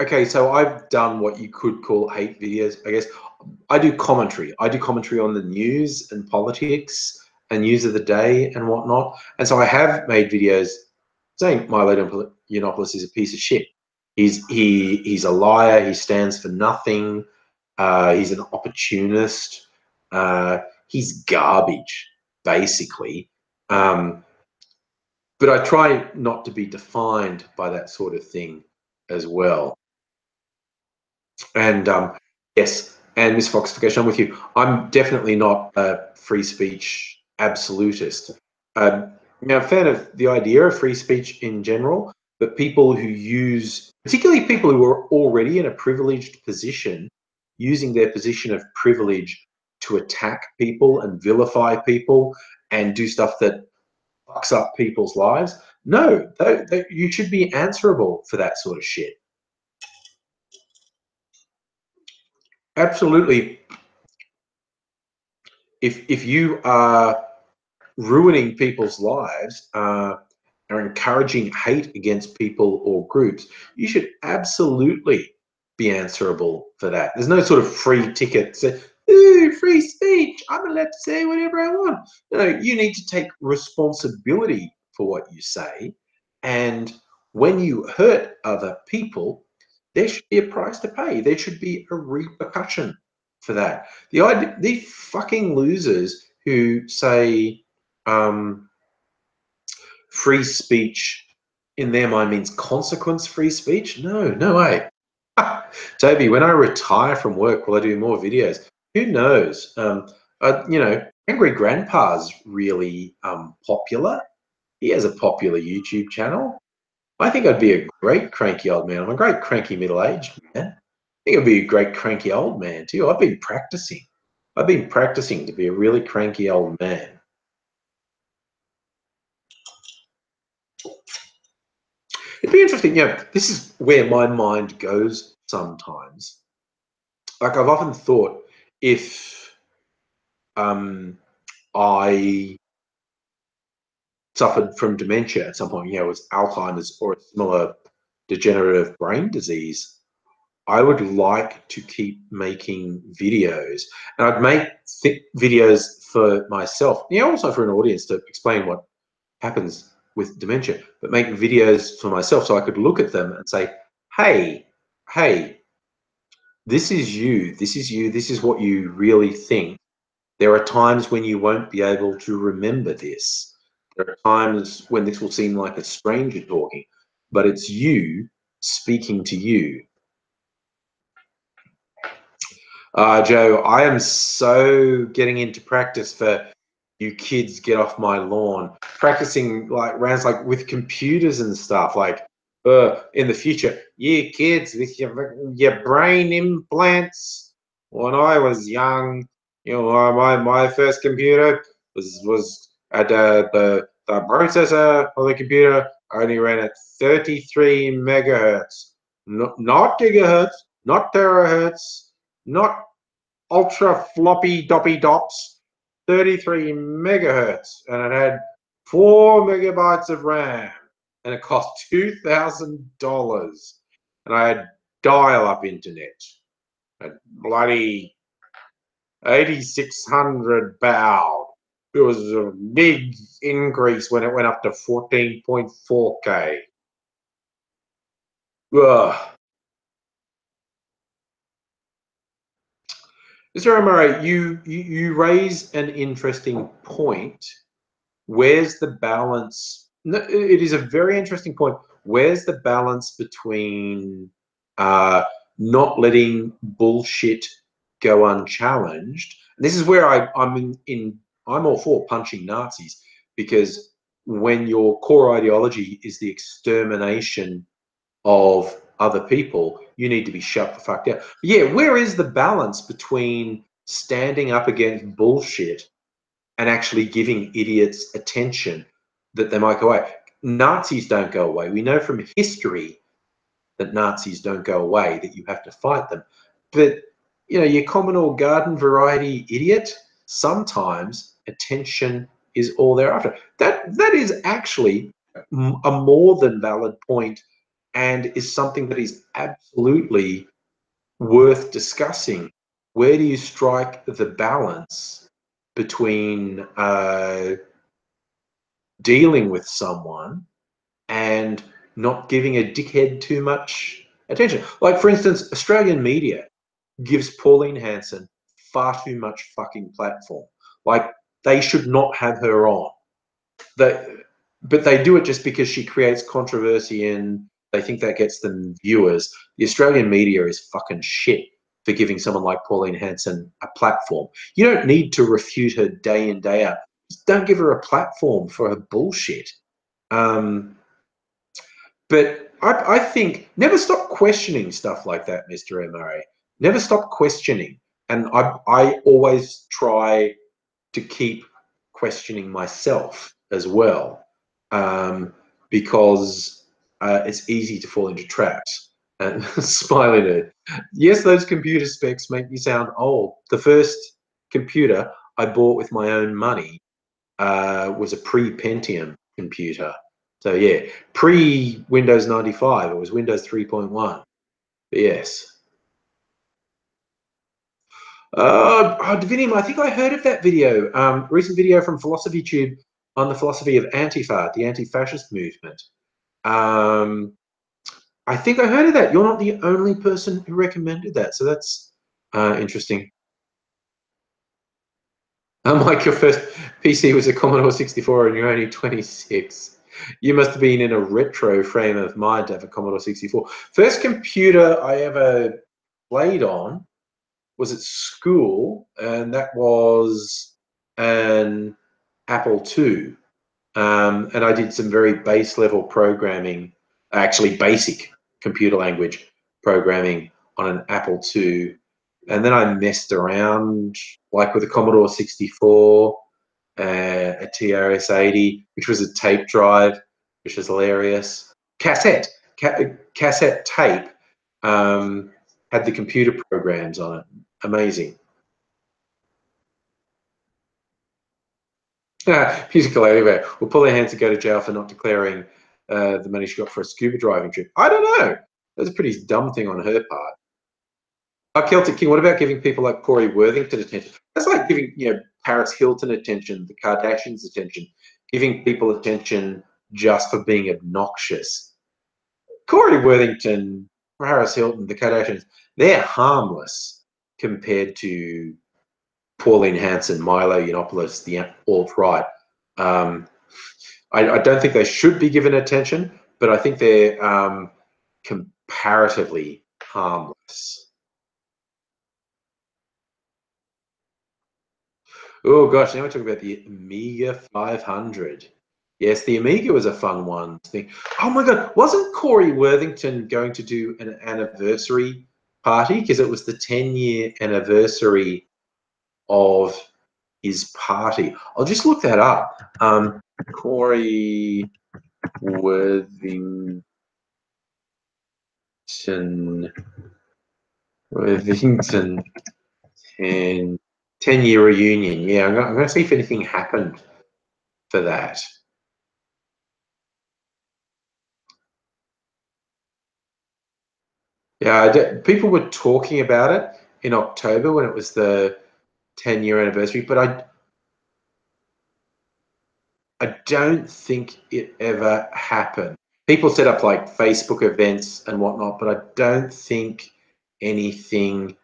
okay, so I've done what you could call hate videos, I guess. I do commentary. I do commentary on the news and politics and news of the day and whatnot. And so I have made videos saying Milo Yiannopoulos is a piece of shit. He's a liar. He stands for nothing. He's an opportunist. He's garbage, basically. But I try not to be defined by that sort of thing as well. And yes, and Miss Foxification, I'm with you. I'm definitely not a free speech absolutist. I'm a fan of the idea of free speech in general, but people who use, particularly people who are already in a privileged position, using their position of privilege to attack people and vilify people and do stuff that fucks up people's lives. No, you should be answerable for that sort of shit. Absolutely. If you are ruining people's lives, are encouraging hate against people or groups, you should absolutely be answerable for that. There's no sort of free ticket. Say, ooh, free speech. I'm allowed to say whatever I want. No, you need to take responsibility for what you say. And when you hurt other people, there should be a price to pay. There should be a repercussion for that. The fucking losers who say free speech in their mind means consequence-free speech. No way. Toby, when I retire from work, will I do more videos? Who knows? You know, Angry Grandpa's really popular. He has a popular YouTube channel. I think I'd be a great cranky old man. I'm a great cranky middle-aged man. I think I'd be a great cranky old man too. I've been practicing. I've been practicing to be a really cranky old man. It'd be interesting, you know, this is where my mind goes sometimes. Like I've often thought if I suffered from dementia at some point, you know, with Alzheimer's or a similar degenerative brain disease, I would like to keep making videos, and I'd make videos for myself, you know, also for an audience to explain what happens with dementia, but make videos for myself so I could look at them and say, hey, this is you, this is you, this is what you really think. There are times when you won't be able to remember this. There are times when this will seem like a stranger talking, but it's you speaking to you. Joe, I am so getting into practice for you kids get off my lawn. Practicing like rounds like with computers and stuff like in the future. You kids with your brain implants. When I was young, you know, my first computer was at the processor of the computer only ran at 33 megahertz, not gigahertz, not terahertz, not ultra floppy doppy dops, 33 megahertz, and it had 4 megabytes of RAM, and it cost $2,000, and I had dial-up internet at bloody 8600 baud. It was a big increase when it went up to 14.4K. Ugh. Mr. Amare, you raise an interesting point. Where's the balance? No, it is a very interesting point. Where's the balance between not letting bullshit go unchallenged? And this is where I'm all for punching Nazis, because when your core ideology is the extermination of other people, you need to be shut the fuck down. Yeah, where is the balance between standing up against bullshit and actually giving idiots attention that they might go away? Nazis don't go away. We know from history that Nazis don't go away, that you have to fight them. But, you know, your Commodore garden variety idiot, sometimes attention is all they're after. That is actually a more than valid point, and is something that is absolutely worth discussing. Where do you strike the balance between dealing with someone and not giving a dickhead too much attention? Like, for instance, Australian media gives Pauline Hanson far too much fucking platform. Like, they should not have her on. But they do it just because she creates controversy and they think that gets them viewers. The Australian media is fucking shit for giving someone like Pauline Hanson a platform. You don't need to refute her day in, day out. Just don't give her a platform for her bullshit. But I think never stop questioning stuff like that, Mr. MRA. Never stop questioning. And I always try to keep questioning myself as well, because it's easy to fall into traps. And smiling at it. Yes, those computer specs make me sound old. The first computer I bought with my own money was a pre-Pentium computer. So yeah, pre-Windows 95, it was Windows 3.1. But yes. Divinium, I think I heard of that video. Recent video from Philosophy Tube on the philosophy of Antifa, the anti-fascist movement. I think I heard of that. You're not the only person who recommended that, so that's interesting. Mike, your first PC was a Commodore 64 and you're only 26. You must have been in a retro frame of mind to have a Commodore 64. First computer I ever played on was at school, and that was an Apple II. And I did some very base level programming, actually basic computer language programming on an Apple II. And then I messed around like with a Commodore 64, a TRS-80, which was a tape drive, which was hilarious. Cassette tape, had the computer programs on it. Amazing. Musical anyway. We'll pull our hands and go to jail for not declaring the money she got for a scuba diving trip. I don't know. That's a pretty dumb thing on her part. Celtic King, what about giving people like Corey Worthington attention? That's like giving, Paris Hilton attention, the Kardashians attention, giving people attention just for being obnoxious. Corey Worthington, Paris Hilton, the Kardashians, they're harmless compared to Pauline Hanson, Milo Yiannopoulos, the alt-right. I don't think they should be given attention, but I think they're comparatively harmless. Oh gosh, now we're talking about the Amiga 500. Yes, the Amiga was a fun one. Oh my God, wasn't Corey Worthington going to do an anniversary party? Because it was the 10-year anniversary of his party. I'll just look that up. Corey Worthington 10-year reunion. Yeah, I'm going to see if anything happened for that. Yeah, people were talking about it in October when it was the 10-year anniversary, but I don't think it ever happened. People set up like Facebook events and whatnot, but I don't think anything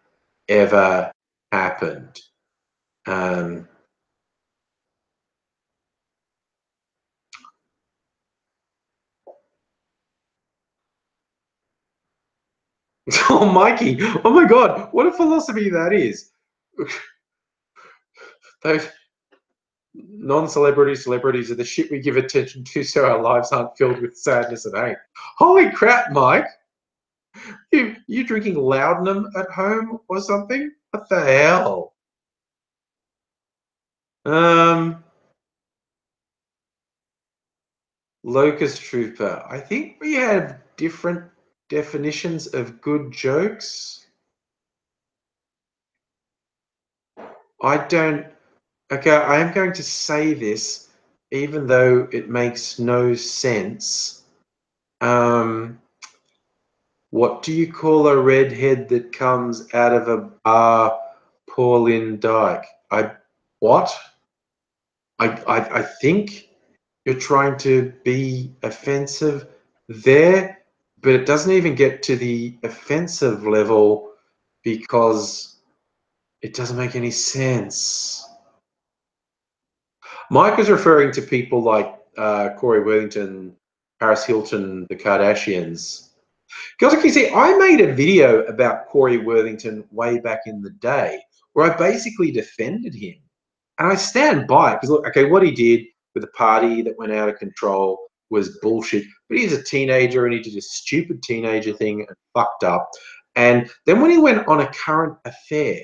ever happened. Oh, Mikey! Oh my God! What a philosophy that is. Non-celebrities, celebrities are the shit we give attention to so our lives aren't filled with sadness and hate. Holy crap, Mike. You drinking laudanum at home or something? What the hell? Locust Trooper. I think we have different definitions of good jokes. I don't. Okay, I am going to say this, even though it makes no sense. What do you call a redhead that comes out of a bar, Pauline Dyke? What? I think you're trying to be offensive there, but it doesn't even get to the offensive level because it doesn't make any sense. Mike was referring to people like Corey Worthington, Paris Hilton, the Kardashians. Because like you see, I made a video about Corey Worthington way back in the day where I basically defended him. And I stand by it because, look, okay, what he did with the party that went out of control was bullshit. But he's a teenager and he did a stupid teenager thing and fucked up. And then when he went on a current affair,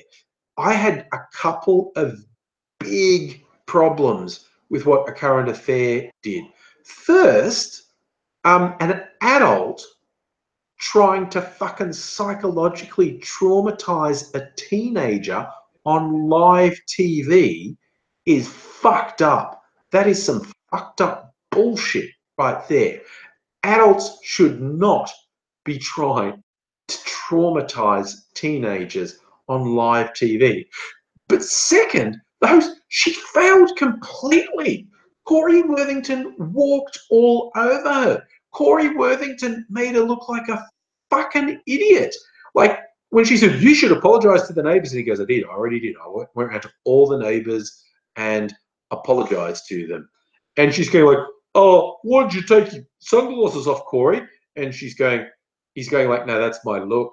I had a couple of big problems with what a current affair did. First, an adult trying to fucking psychologically traumatize a teenager on live TV is fucked up. That is some fucked up bullshit right there. Adults should not be trying to traumatize teenagers on live TV. But second, she failed completely. Corey Worthington walked all over her. Corey Worthington made her look like a fucking idiot. Like when she said, "You should apologize to the neighbors," and he goes, "I did. I already did. I went around to all the neighbors and apologized to them." And she's going like, "Oh, why did you take your sunglasses off, Corey?" And he's going like, "No, that's my look."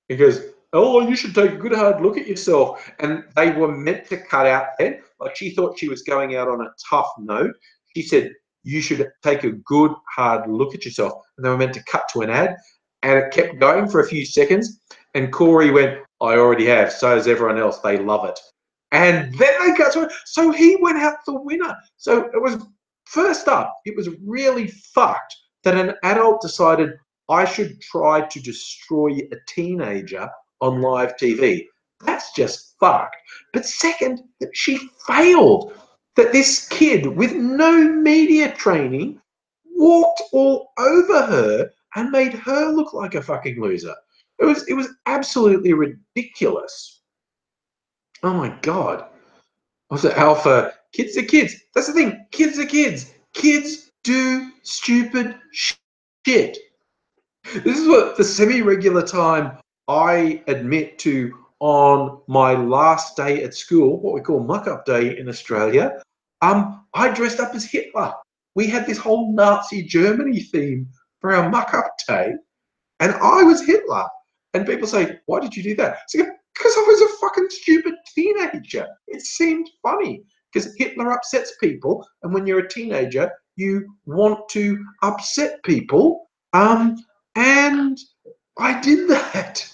He goes, "Oh, you should take a good hard look at yourself." And they were meant to cut out then. Like she thought she was going out on a tough note. She said, "You should take a good hard look at yourself." And they were meant to cut to an ad. And it kept going for a few seconds. And Corey went, "I already have. So does everyone else. They love it." And then they cut to it. So he went out the winner. So it was, first up, it was really fucked that an adult decided I should try to destroy a teenager on live TV. That's just fucked. But second, that she failed. That this kid with no media training walked all over her and made her look like a fucking loser. It was absolutely ridiculous. Oh my God. Was it alpha? Kids are kids. That's the thing. Kids are kids. Kids do stupid shit. This is what the semi-regular time I admit to on my last day at school, what we call muck-up day in Australia. I dressed up as Hitler. We had this whole Nazi Germany theme for our muck-up day, and I was Hitler. And people say, "Why did you do that?" So, because I was a fucking stupid teenager. It seemed funny because Hitler upsets people, and when you're a teenager, you want to upset people. And I did that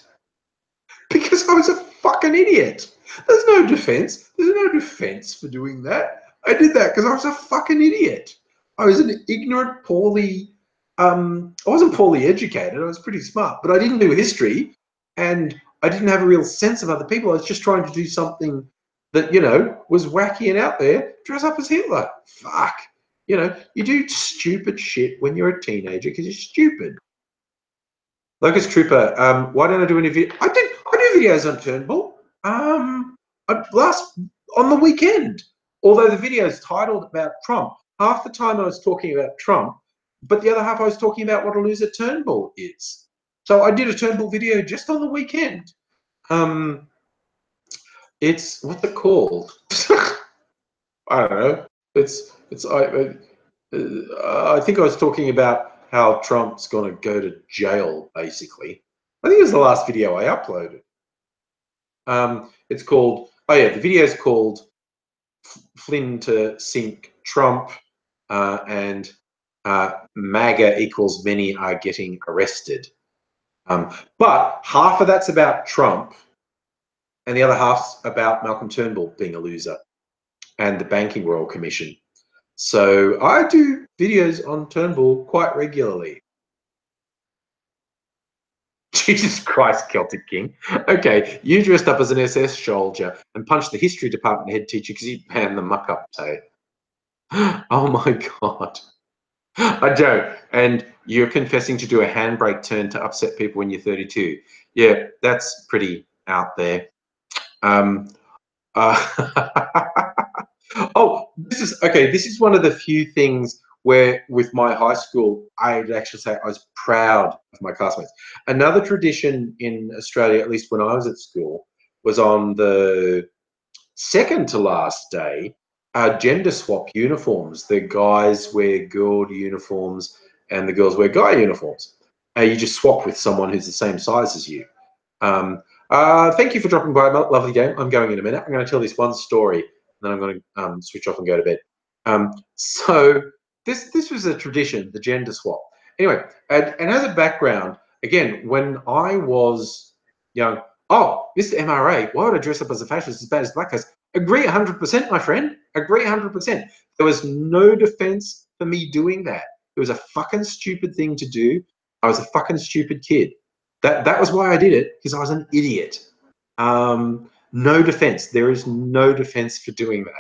because I was a fucking idiot. There's no defense. There's no defense for doing that. I did that because I was a fucking idiot. I was an ignorant, I wasn't poorly educated. I was pretty smart, but I didn't do history and I didn't have a real sense of other people. I was just trying to do something that, was wacky and out there, dress up as Hitler. Fuck. You do stupid shit when you're a teenager because you're stupid. Locust Trooper, why don't I do any video? I do videos on Turnbull. Last on the weekend. Although the video is titled about Trump. Half the time I was talking about Trump, but the other half I was talking about what a loser Turnbull is. So I did a Turnbull video just on the weekend. It's what's it called? I don't know. I think I was talking about how Trump's going to go to jail, basically. I think it was the last video I uploaded. It's called, oh yeah, the video is called Flynn to sink Trump, and MAGA equals many are getting arrested. But half of that's about Trump, and the other half's about Malcolm Turnbull being a loser and the Banking Royal Commission. So I do videos on Turnbull quite regularly. Jesus Christ, Celtic King. Okay, you dressed up as an SS soldier and punched the history department head teacher because he banned the muck-up tape. Oh my God. I don't. And you're confessing to do a handbrake turn to upset people when you're 32. Yeah, that's pretty out there. Um, oh, this is one of the few things where with my high school, I'd actually say I was proud of my classmates. Another tradition in Australia, at least when I was at school, was on the second to last day, gender swap uniforms. The guys wear girl uniforms and the girls wear guy uniforms. You just swap with someone who's the same size as you. Thank you for dropping by, lovely game. I'm going in a minute. I'm going to tell this one story, and then I'm going to switch off and go to bed. So this was a tradition, the gender swap. Anyway, and as a background, again, when I was young, oh, Mr. MRA, why would I dress up as a fascist as bad as black guys? Agree 100%, my friend. Agree 100%. There was no defense for me doing that. It was a fucking stupid thing to do. I was a fucking stupid kid. That was why I did it, because I was an idiot. No defense. There is no defense for doing that.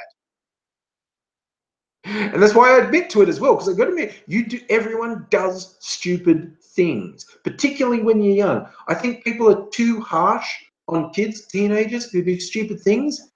And that's why I admit to it as well, because I've got to admit, everyone does stupid things, particularly when you're young. I think people are too harsh on kids, teenagers who do stupid things.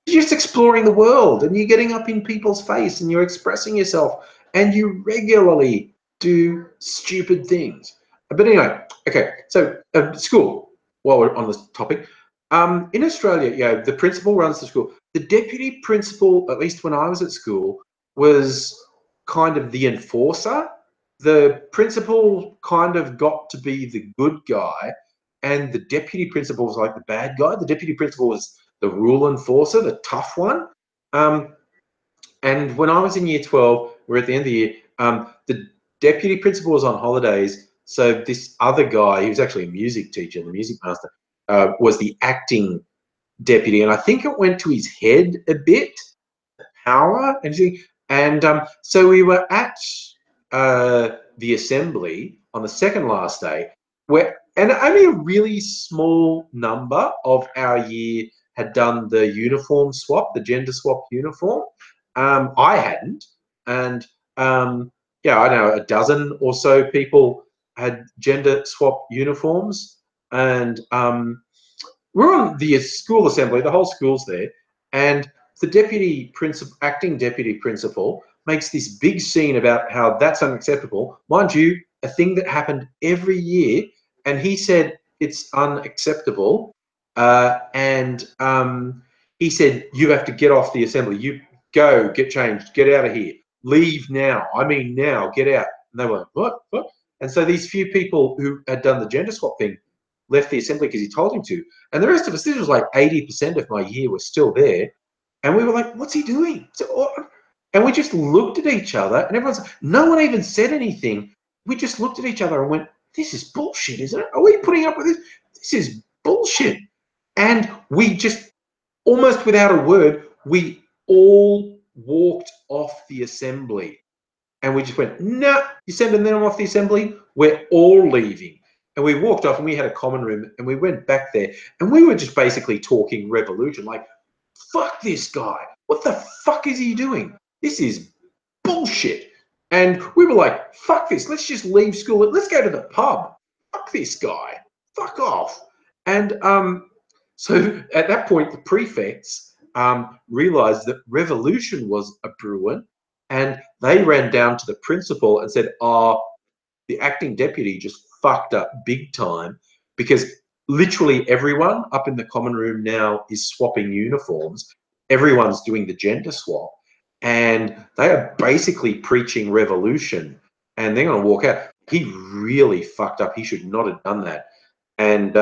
You're just exploring the world and you're getting up in people's face and you're expressing yourself and you regularly do stupid things. But anyway, okay, so school, while we're on this topic, in Australia, the principal runs the school. The deputy principal, at least when I was at school, was kind of the enforcer. The principal kind of got to be the good guy, and the deputy principal was like the bad guy. The deputy principal was the rule enforcer, the tough one. And when I was in year 12, we're at the end of the year, the deputy principal was on holidays. So this other guy, he was actually a music teacher, the music master, was the acting deputy. And I think it went to his head a bit, power. And so we were at the assembly on the second last day, and only a really small number of our year had done the uniform swap, the gender swap uniform. I hadn't, and I don't know, a dozen or so people had gender swap uniforms, and we're on the school assembly, the whole school's there, and the deputy principal, acting deputy principal, makes this big scene about how that's unacceptable. Mind you, a thing that happened every year, and he said it's unacceptable, and he said, you have to get off the assembly. You go, get changed, get out of here, leave now. I mean now, get out. And they were like, what? What? And so these few people who had done the gender swap thing left the assembly because he told him to. And the rest of us, this was like 80% of my year, was still there. And we were like, what's he doing? And we just looked at each other, and no one even said anything. We just looked at each other and went, this is bullshit, isn't it? Are we putting up with this? This is bullshit. And we just, almost without a word, we all walked off the assembly. And we just went, no, you're sending them off the assembly? We're all leaving. And we walked off, and we had a common room, and we went back there, and we were just basically talking revolution, like, fuck this guy. What the fuck is he doing? This is bullshit. And we were like, fuck this. Let's just leave school. Let's go to the pub. Fuck this guy. Fuck off. And so at that point, the prefects realized that revolution was a brewing, and they ran down to the principal and said, oh, the acting deputy just fucked up big time, because literally everyone up in the common room now is swapping uniforms. Everyone's doing the gender swap, and they are basically preaching revolution, and they're going to walk out. He really fucked up. He should not have done that. And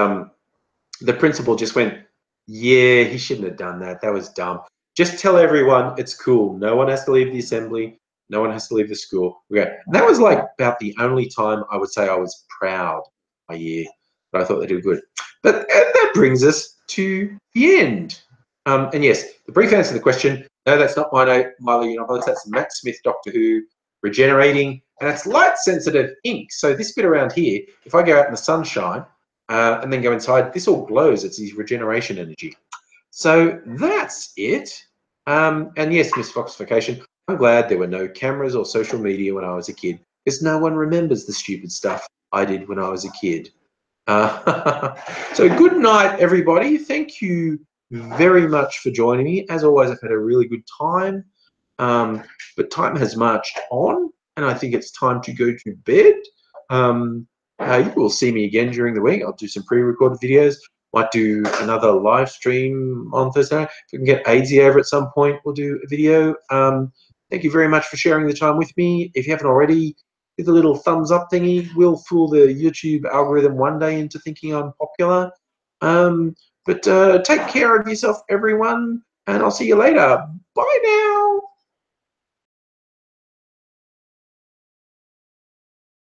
the principal just went, yeah, he shouldn't have done that. That was dumb. Just tell everyone it's cool. No one has to leave the assembly. No one has to leave the school. Okay. And that was like about the only time I would say I was proud my year. But I thought they did good. But that brings us to the end. And yes, the brief answer to the question, no, that's not Milo Yiannopoulos. That's Matt Smith, Doctor Who, regenerating. And it's light-sensitive ink. So this bit around here, if I go out in the sunshine and then go inside, this all glows. It's his regeneration energy. So that's it. And yes, Miss Foxification, I'm glad there were no cameras or social media when I was a kid, because no one remembers the stupid stuff I did when I was a kid. So good night, everybody. Thank you very much for joining me. As always, I've had a really good time. But time has marched on, and I think it's time to go to bed. You will see me again during the week. I'll do some pre-recorded videos. Might do another live stream on Thursday. If we can get Aidsy over at some point, we'll do a video. Thank you very much for sharing the time with me. If you haven't already, hit the little thumbs up thingy. We'll fool the YouTube algorithm one day into thinking I'm popular. But take care of yourself, everyone, and I'll see you later. Bye now.